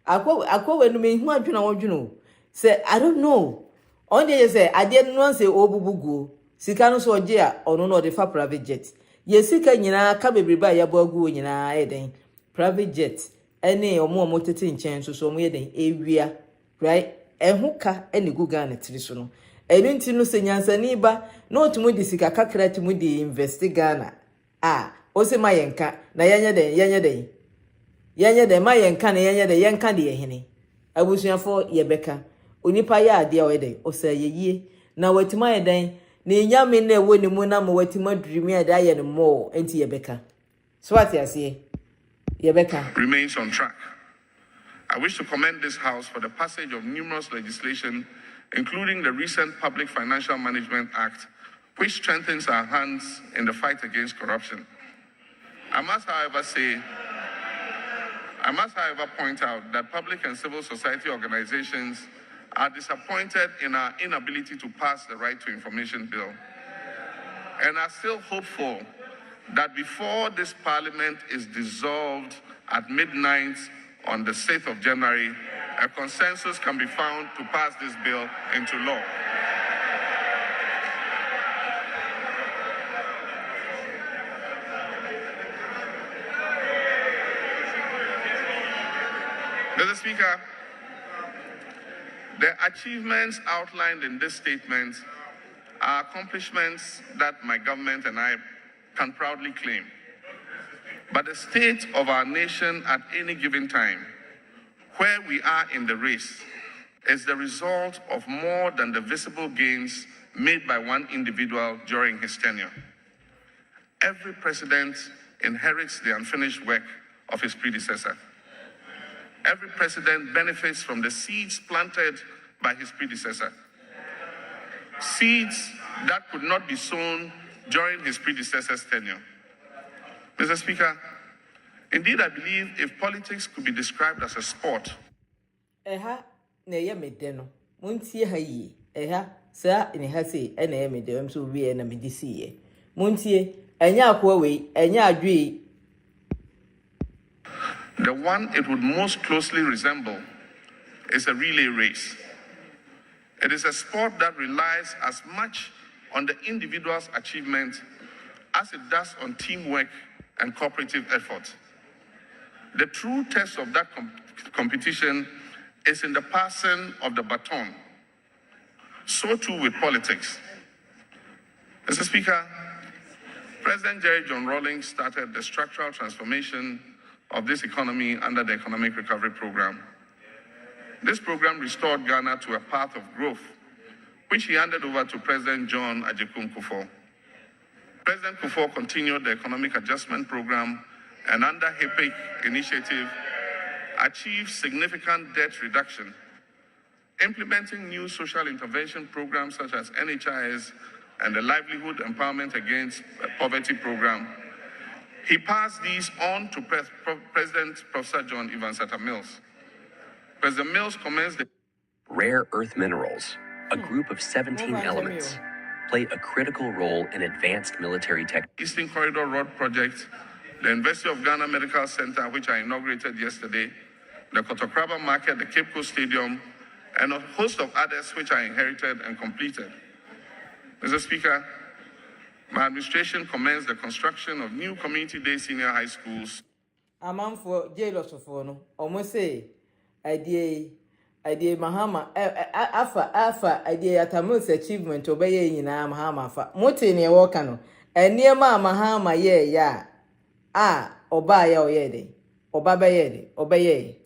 Akwa when me who adwuna say I don't know. On the say I didn't want say obubugu. Sika no so je a ono no de fa private jet. Ye sika nyina ka bebre ba ya bogu nyina eden. Private jet ene omo tete nchen so omo eden ewia right ehu ka ene guga na tiri so no. Enu nti no se nyansani ba na otumu di sika kakra timu di invest Ghana. O se mayenka na yenye den mayenka na yenye den yenka de yehene. Abusuafo yebeka onipa ya ade a wede o se yeyie na watima yeden na nyame na ewo ni mu na mo watima durimi ade aye no mo enti yebeka so what you say yebeka remains on track. I wish to commend this House for the passage of numerous legislation, including the recent Public Financial Management Act, which strengthens our hands in the fight against corruption. I must, however, point out that public and civil society organizations are disappointed in our inability to pass the Right to Information Bill and are still hopeful that before this Parliament is dissolved at midnight on the 6th of January, a consensus can be found to pass this bill into law. Mr. Speaker, the achievements outlined in this statement are accomplishments that my government and I can proudly claim. But the state of our nation at any given time, where we are in the race, is the result of more than the visible gains made by one individual during his tenure. Every president inherits the unfinished work of his predecessor. Every president benefits from the seeds planted by his predecessor. Seeds that could not be sown during his predecessor's tenure. Mr. Speaker, indeed I believe if politics could be described as a sport. Na ye medeno. Muntie ha yi. Sa ni ha sei na ye medem so wie na medisi ye. Muntie enya akwa we, enya adwe. The one it would most closely resemble is a relay race. It is a sport that relies as much on the individual's achievement as it does on teamwork and cooperative effort. The true test of that competition is in the passing of the baton. So too with politics. Mr. Speaker, President Jerry John Rawlings started the structural transformation of this economy under the Economic Recovery Program. This program restored Ghana to a path of growth, which he handed over to President John Ajikun Kufuor. President Kufuor continued the Economic Adjustment Program and under HIPIC initiative, achieved significant debt reduction, implementing new social intervention programs such as NHIS and the Livelihood Empowerment Against Poverty Program. He passed these on to President Professor John Evansata Mills. President Mills commenced the rare earth minerals, a group of 17 elements, play a critical role in advanced military tech. Eastern Corridor Road Project, the University of Ghana Medical Center, which I inaugurated yesterday, the Kotokraba Market, the Cape Coast Stadium, and a host of others which I inherited and completed. Mr. Speaker, my administration commenced the construction of new community-day senior high schools. Among for jailers for no, almost say, idea Mahama, Alpha, idea Tamus achievement obey in Mahama, Motin ye walkano, and near Mahama ye ya, obey o yede, obey.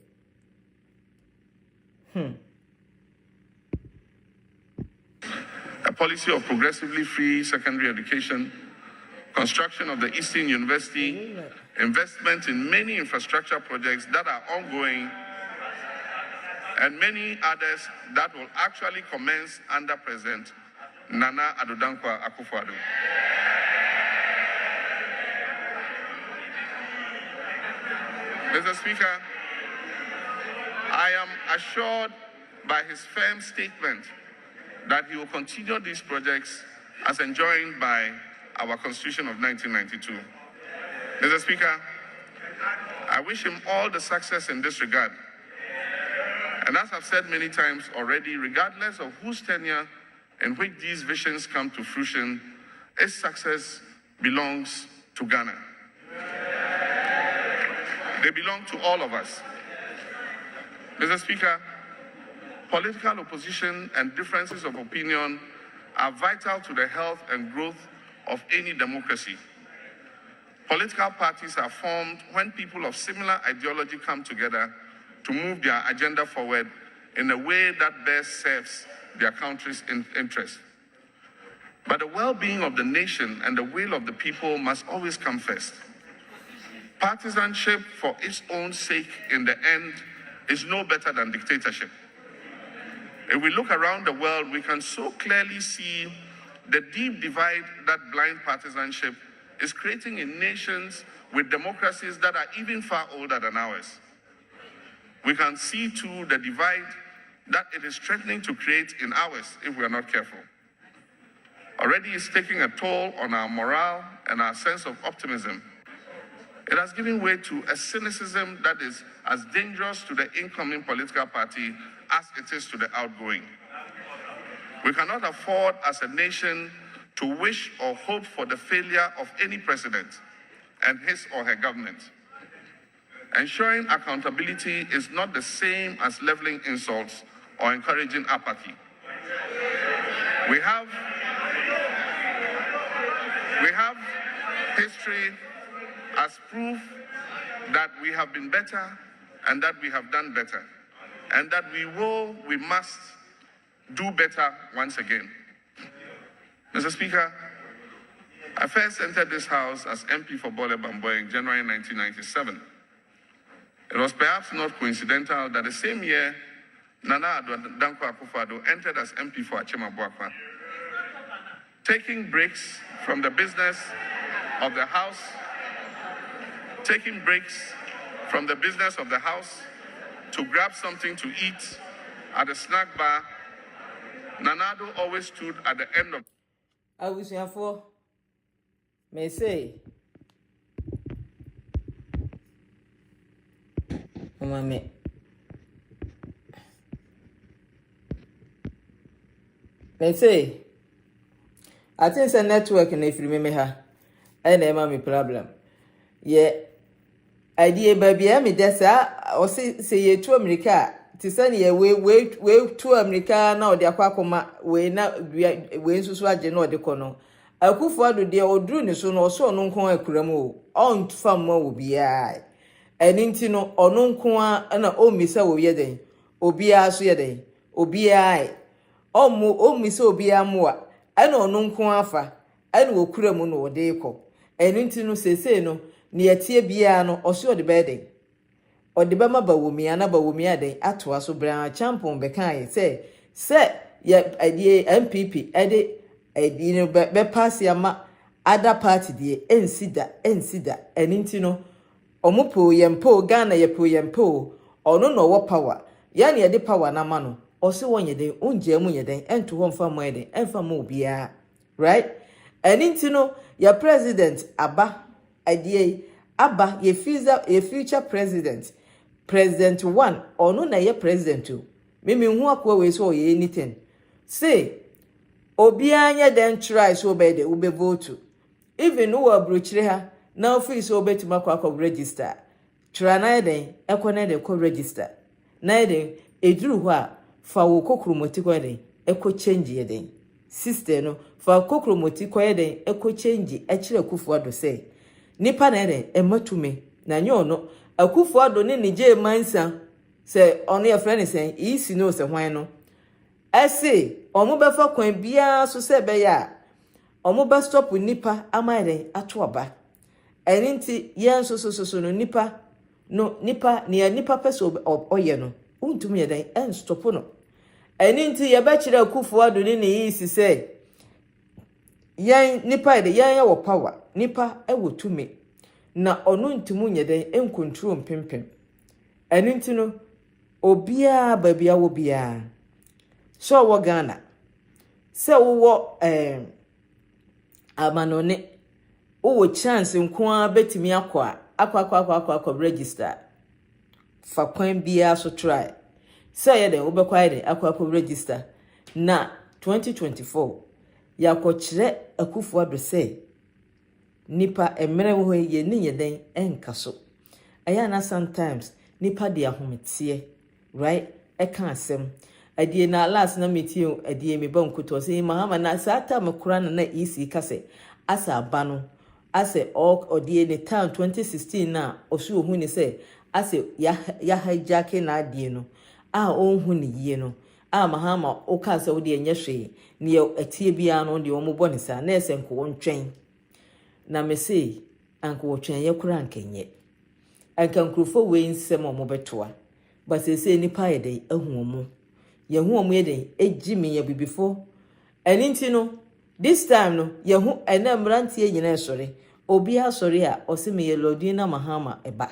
A policy of progressively free secondary education, construction of the Eastern University, investment in many infrastructure projects that are ongoing, and many others that will actually commence under President Nana Addo Dankwa Akufo-Addo. Mr. Speaker, I am assured by his firm statement that he will continue these projects as enjoined by our Constitution of 1992. Mr. Speaker, I wish him all the success in this regard. And as I've said many times already, regardless of whose tenure in which these visions come to fruition, its success belongs to Ghana. They belong to all of us. Mr. Speaker, political opposition and differences of opinion are vital to the health and growth of any democracy. Political parties are formed when people of similar ideology come together to move their agenda forward in a way that best serves their country's interest. But the well-being of the nation and the will of the people must always come first. Partisanship for its own sake in the end is no better than dictatorship. If we look around the world, we can so clearly see the deep divide that blind partisanship is creating in nations with democracies that are even far older than ours. We can see too the divide that it is threatening to create in ours if we are not careful. Already it's taking a toll on our morale and our sense of optimism. It has given way to a cynicism that is as dangerous to the incoming political party as it is to the outgoing. We cannot afford as a nation to wish or hope for the failure of any president and his or her government. Ensuring accountability is not the same as leveling insults or encouraging apathy. We have history as proof that we have been better and that we have done better, and that we must do better once again. Mr. Speaker, I first entered this House as MP for Bole Bamboe in January 1997. It was perhaps not coincidental that the same year, Nana Danko Akufo-Addo entered as MP for Achema Boakwa. Taking breaks from the business of the House, to grab something to eat at a snack bar, Nanado always stood at the end of. I wish you for may say, Mamma. May say, I think it's a network and if you remember her, and a problem. Yeah. Idea baby, I mean, that's or say ye to America. Tisani we to America now, the aquacoma, we now we so general de cono. A coup for the dear old drone is soon or so non con a cremo, on far more will be I. And intino or non qua and a oh missa will yede, obia suede, obia. O miss obia more, I know non quafa, and will cremo no deco. And intino say no. Ni atie bia no oso de bedding o de bema ba wumi ana ba wumi aden atoa so bran champon be kan say ya idea MPP edi no be pass ya ma other party de ensida eninti no omopo yempo Ghana yepo yempo ono no wo power ya ne de power na ma no o se wonye den onje mu yeden ento ho mfa mo yeden emfa mo bia right eninti no ya president aba idea aba ye future president 1 or no na ye president 2 mimi hu akwa we so ye anything say obi anya den try so be de ube vote even no abrochire ha na office obetima kwa register try na den ekone de ko register na den eduru ho a fa wo kokromoti ko den eko change ye den sister no fa kokromoti ko den eko change e kire Akufo-Addo say nipa na ere ematume na nye ono Akufo-Addo ne nije mansa se ono ye friend say isi no se hwan no ese omo be fa kwan bia so se be ya omo be stop nipa amaire ato aba eninti yen so no nipa ne nipa peso oye no untum ye den en stop no eninti ye be kire Akufo-Addo ne isi se yen nipa de yen wo power nipa ewo tumi na onu ntimu nyeden en control pimpim eninti no obia babia wo bia so wo Ghana se wo amanone wo chance nko betimi akwa register fa kwan bia so try se ye de wo be kwa de akwa register na 2024 yakokire Akufo-Addo say nipa emere wo ye ni yeden enkaso aya na sometimes nipa de ahometie right e kan asem adie na last na metie adie me bankuto say mahama na sata mekura na isi kase asa abano ase odie ne town 2016 na osu ohu ni say ase ya hijack na adie no a onhu ni yie no a mahama o ka se odie nyehwe ne atie bia no de omo bone sa na ese nko wontwen na me say anko wotwen ye kura nkenye anka nkrofo we nsem omo betoa but say nipa yɛ den ahu omo ye hu omo yɛ den eji me ya bibifo ɛni nti no this time no ye hu ɛna mrantie nyina sɔre obi asɔre a ɔse me ye lodin na Mahama eba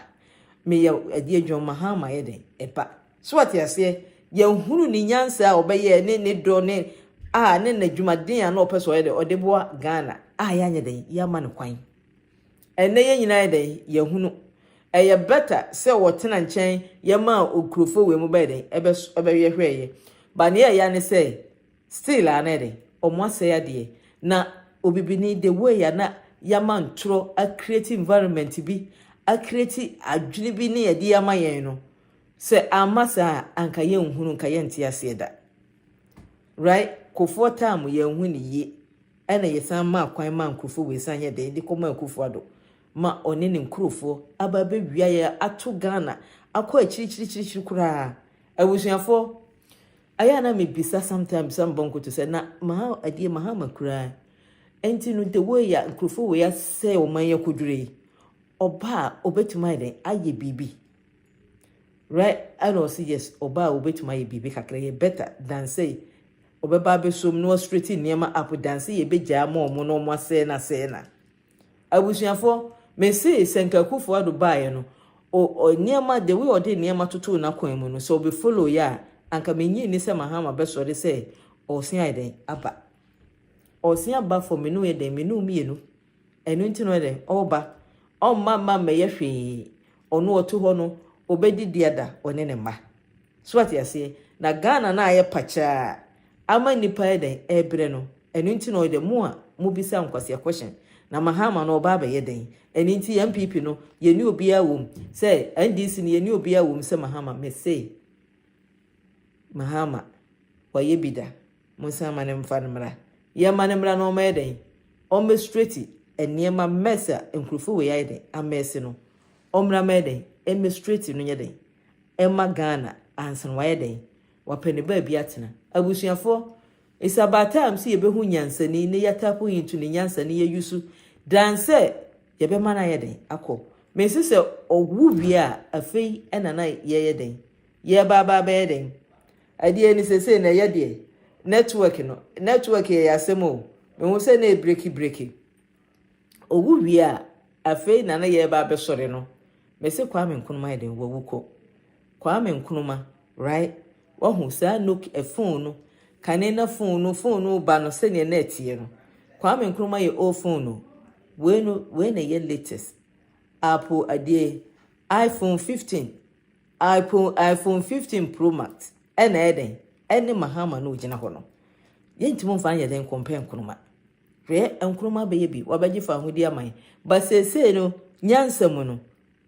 me ye adi adwon Mahama yɛ den eba so what yɛse ye hunu ni nyansa a obɛyɛ ne do ne a ne na dwumaden a na ɔpɛ so yɛ de ɔde boa Ghana a ya nya den ya ma ne kwan ɛna ye nyina yɛ den ye hunu ɛyɛ better sɛ wɔtena nkyɛn ye ma okurofo we mu bɛyɛ den ɛbɛyɛ hwɛyɛ ba ne ya ne sɛ still anede ɔmo asɛ ya de na obibini the way ya na ya ma ntro a create environment bi a create adwene bi ne yɛde ya ma yɛn no sɛ amasa anka yɛ nhunu nka yɛ nte ase da right kofo time yɛ hu ne ye ɛna yɛ san ma kwan ma nkrofo we san yɛ de kɔma akufo ado ma ɔne ne nkrofo aba be wia yɛ ato Ghana akɔ akyirikyirikyiri kura abusuafo aya na me bisa sometimes some bonko to say na Mahama kura enti no the way ya nkrofo we ya say o man yɛ kodure oba obetuma den aye bibi right I know say yes oba obetuma aye bibi kakra ye better than say obeba be som no straight niema up dance ye begya ma omo no mo ase na abusuafo me say senkakufo ado baaye no o niema the way ode niema toto na kwan mu no so be follow ya anka menyi ni se Mahama be so de say osin aiden aba osin aba for me no ye den me no mienu enu ntino den oba mama me ye hwe ono oto ho no obedi diada one ne ma so what yase na Ghana na aye pacha ama nipa eden ebre no enu ntino de mu a mu bisa nkwase question na Mahama no oba ba ye den enu nti MPP no ye ni obi awom say NDC ni ye ni obi awom se Mahama me say Mahama waye bida musa manem fanmra ye manemra no meden o straight eniema mesa enkrufo we yaide amesi no omra meden em straight no nyeden emma Ghana ansan waye den wapene ba bi atena abusuafo it's about time see ye behu nyansani ne yatapo yintu ne nyansani ye yusu danse ye be mana ye den akọ mesi se owu bia afei enana ye den ye baba be den adie ni sese na ye de network ye asemo me hu se na breaki owu bia afei nana ye baba sore no mesi Kwame Nkrumah ye den wowuko Kwame Nkrumah right wo hu sa nook e phone no kanena phone ba no se ne netie no Kwame Nkrumah ye o phone no we na ye latest Apple adie iPhone 15 Pro Max ena eden ene Mahama no gina ho no ye ntimo mfa anya den compare Nkrumah re Nkrumah be ye bi wabagye fa hodi aman ba sese no nyansam no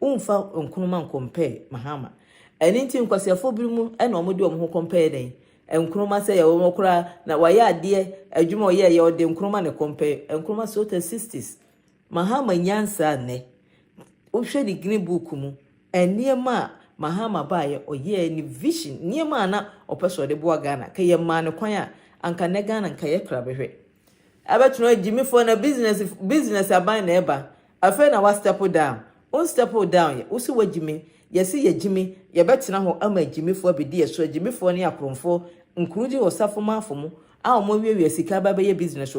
umfa Nkrumah compare Mahama eni nti nkwasiafo bi mu ena omode omho compare den Nkrumah say ye wo kura na waye ade adwuma oye ode Nkrumah ne compare Nkrumah so the 60s Mahama nyansa ne ohwe di green book mu eniema Mahama baye oye ni vision niema na opeso de boa Ghana ka ye ma ne kwan a anka ne Ghana nka ye kra behwe abetno Jimmy for na business aban na eba afa na wa step down ye usi wa Jimmy yesi ye Jimmy ye betena ho ama Jimmy for bedi ye so Jimmy for ne akromfo nkruji osafo mafomo a omo wiewia sika ba ye business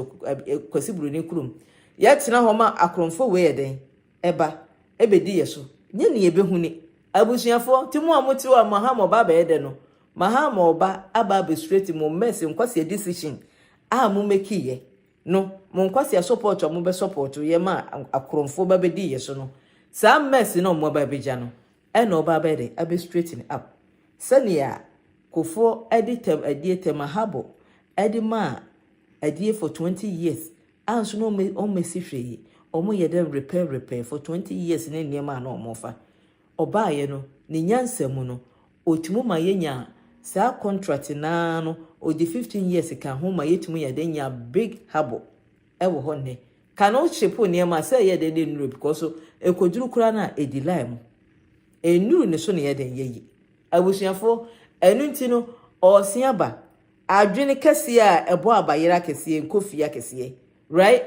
kwasi buruni kurum ye tena ho ma akromfo we ye den eba ebedi ye so nye ne ye behuni abusuafo timu amuti wa Mahama oba ba ede no Mahama oba aba be straight mo mess nkwase decision a mo make ye no mo nkwase support mo be support ye ma akromfo ba be di ye so no sa mess no mo ba be ja no e no oba ba ede abe straighten up sania kofo editem adietem Mahabo edima adie for 20 years anso no o mesi hwe omo ye dem repair for 20 years ne niema na omo fa obaye no ne nyansam no otimu ma yenya sa contract na no odi 15 years ka ho ma yetimu ya denya big habo ewo ho ne kana chepo ne ma say ye de nuru because ekoduru kura na edi line enuru ne so ne ye den yeyi abusuafo enu ntino osia ba adwene kese a ebo abayira kese nkofia kese right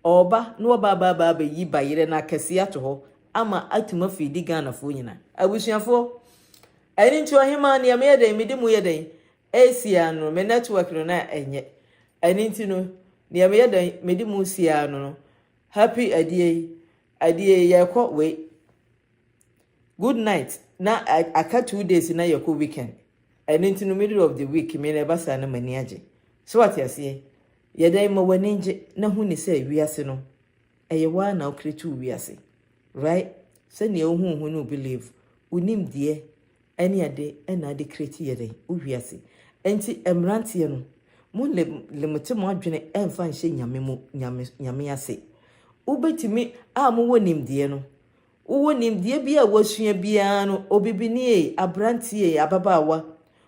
oba no oba ba yi bayire na kese ato ho ama atuma fidi Ghana fo nyina abusuafo Eni nti ohima ne me yeden mede mu yeden esia no me network no na enye eni nti no ne me yeden mede mu sia no happy adie yakọ we good night na aka 2 days na yakọ weekend eni nti no middle of the week me na basa na mani age so what yase yeden ma wani nje na hu ni se wiase no eye wa na okretu wiase right se ne ohun no believe unim die eni ade na ade kreti yeden uwiase enti emrantie no mo lemete mo adwene emfa nhye nyame mu nyame ase ubetimi mo wonim die no wonim die bia wasua bia no obibini abrantie ababawa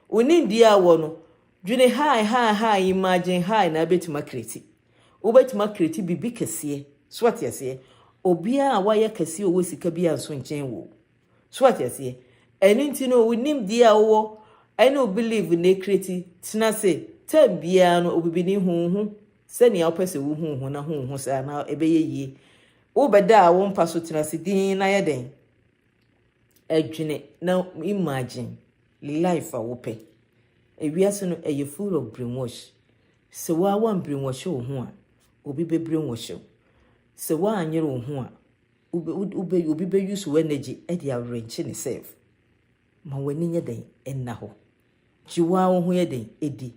unim die awo no dwene high imagine high na betima kreti ubetima kreti bibi kese swat yase obia awaye kese owo sika bia nso nchen wo swat yase eni ntino wonim die awo I no believe in kreti tina se tem bia no obibini hunhu se ne opese wo hunhu na hunhu sa na ebeye yi wo beda wo mpa so tina se din na yeden adwene na imagine life a wo pe ewiase no eye full of brainwash se wa wan brainwash wo ho a obi be brainwash se wa anyere wo ho a obi be use energy e dia wrench ne self ma wani nyeden enna ho jiwa wo ho yeden edi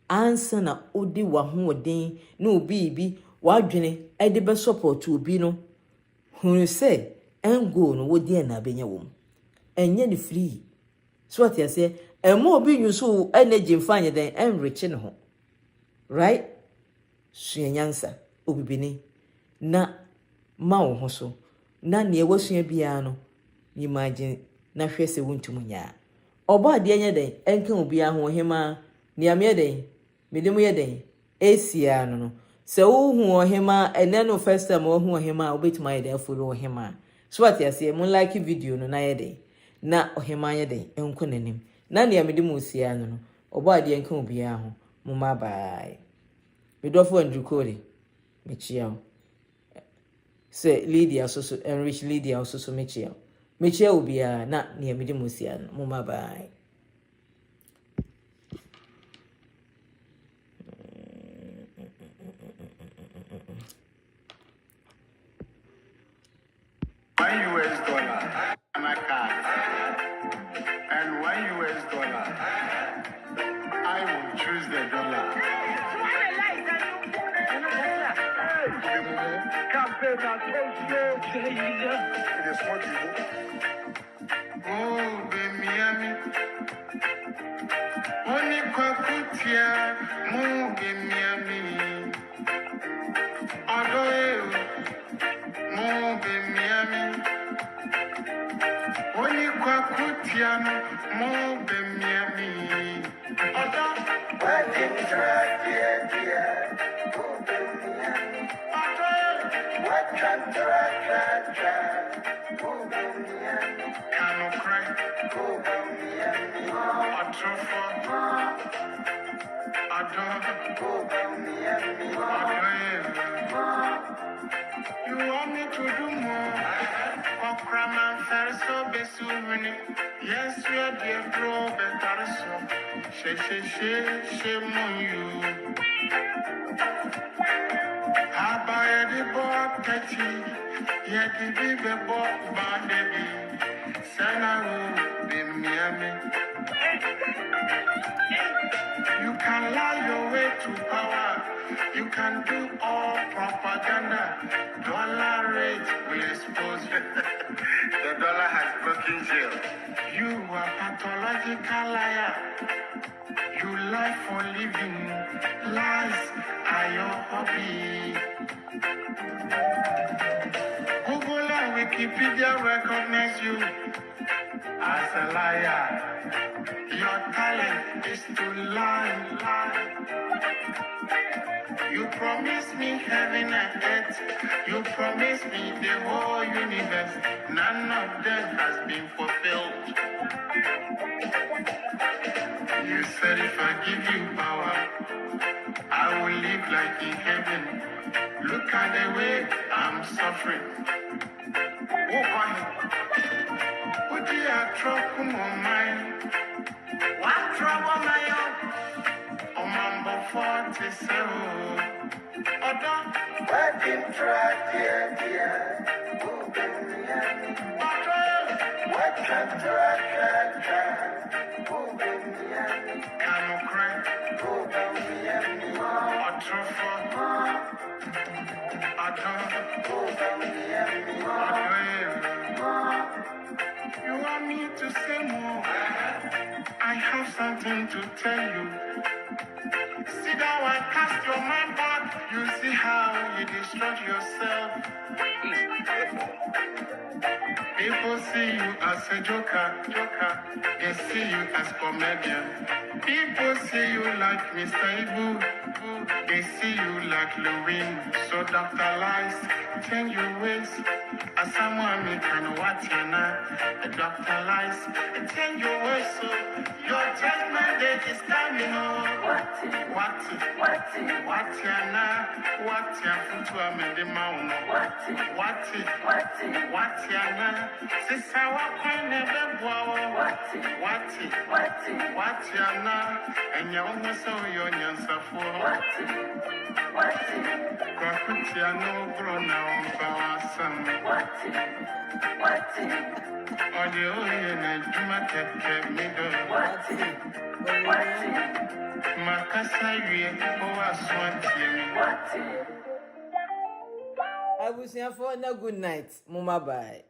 ansa na odi wa ho den na obi bi wadwene e de be support obi no hunu se engo no wodi na benya wo enye ne free so what you say emo obi use energy mfanye den enrich ne ho right suenyansa obibini na ma wo ho so na ne wasua bia no imagine na hwese wontum nya oba de anya den enka obi aho hema ne ame den medemu ye den esia no se wo hu ohema ene no first time wo hu ohema obetima ye den follow ohema so what you say mun like video no na ye den na ohema ye den enko nanim na ne medemu sia no oba de enka obi aho mu ma bye medofo andrukori mechia se Lydia so enrich Lydia so mechia obia na ne medemu sia no mu ma bye. $1 on my card and $1 I will choose the dollar. Oh, Miami. Only Kwakutia, Mo Miami. Although Mo Miami. Only Kwakutiano, Mo Miami. Although working track, yeah. Mo Miami. Although working track, Mo Miami. Cano crack, Mo Miami. Atrofo, Adore, Mo Miami. You want me to do more? Okraman ferso besumini. Yes, we are dear bro, better so. She, you. Abaya the boy, catchy. Yet the baby boy, bandy. Sana, be Miami. You can lie your way to power. You can do all propaganda. Dollar rate will expose you. The dollar has broken jail. You are pathological liar. You lie for living. Lies are your hobby. Google and Wikipedia recognize you as a liar. Your talent is to lie. You promised me heaven and earth. You promised me the whole universe. None of them has been fulfilled. You said if I give you power, I will live like in heaven. Look at the way I'm suffering. Oh, Woody a trouble on mine. What trouble my own? Oh, Mambo 47. Oda. Wedding track, dear. What can track? Cano crack. You want me to say more? I have something to tell you. Sit down and cast your mind back. You see how you destroy yourself. People see you as a joker. They see you as comedian. People see you like Mr. Ibu. They see you like Louis. So Dr. Lies, change your ways. As someone me can watch you now. The Dr. Lies, change your ways. So your judgment day is coming on. What you now? What you put to a medimauno? What you now? Sister, what kind of what you now? And your own so your answer for what you know, grown now for some. Or the oil and dramatic middle. Makasari, I will say for a good night, Mama. Bye.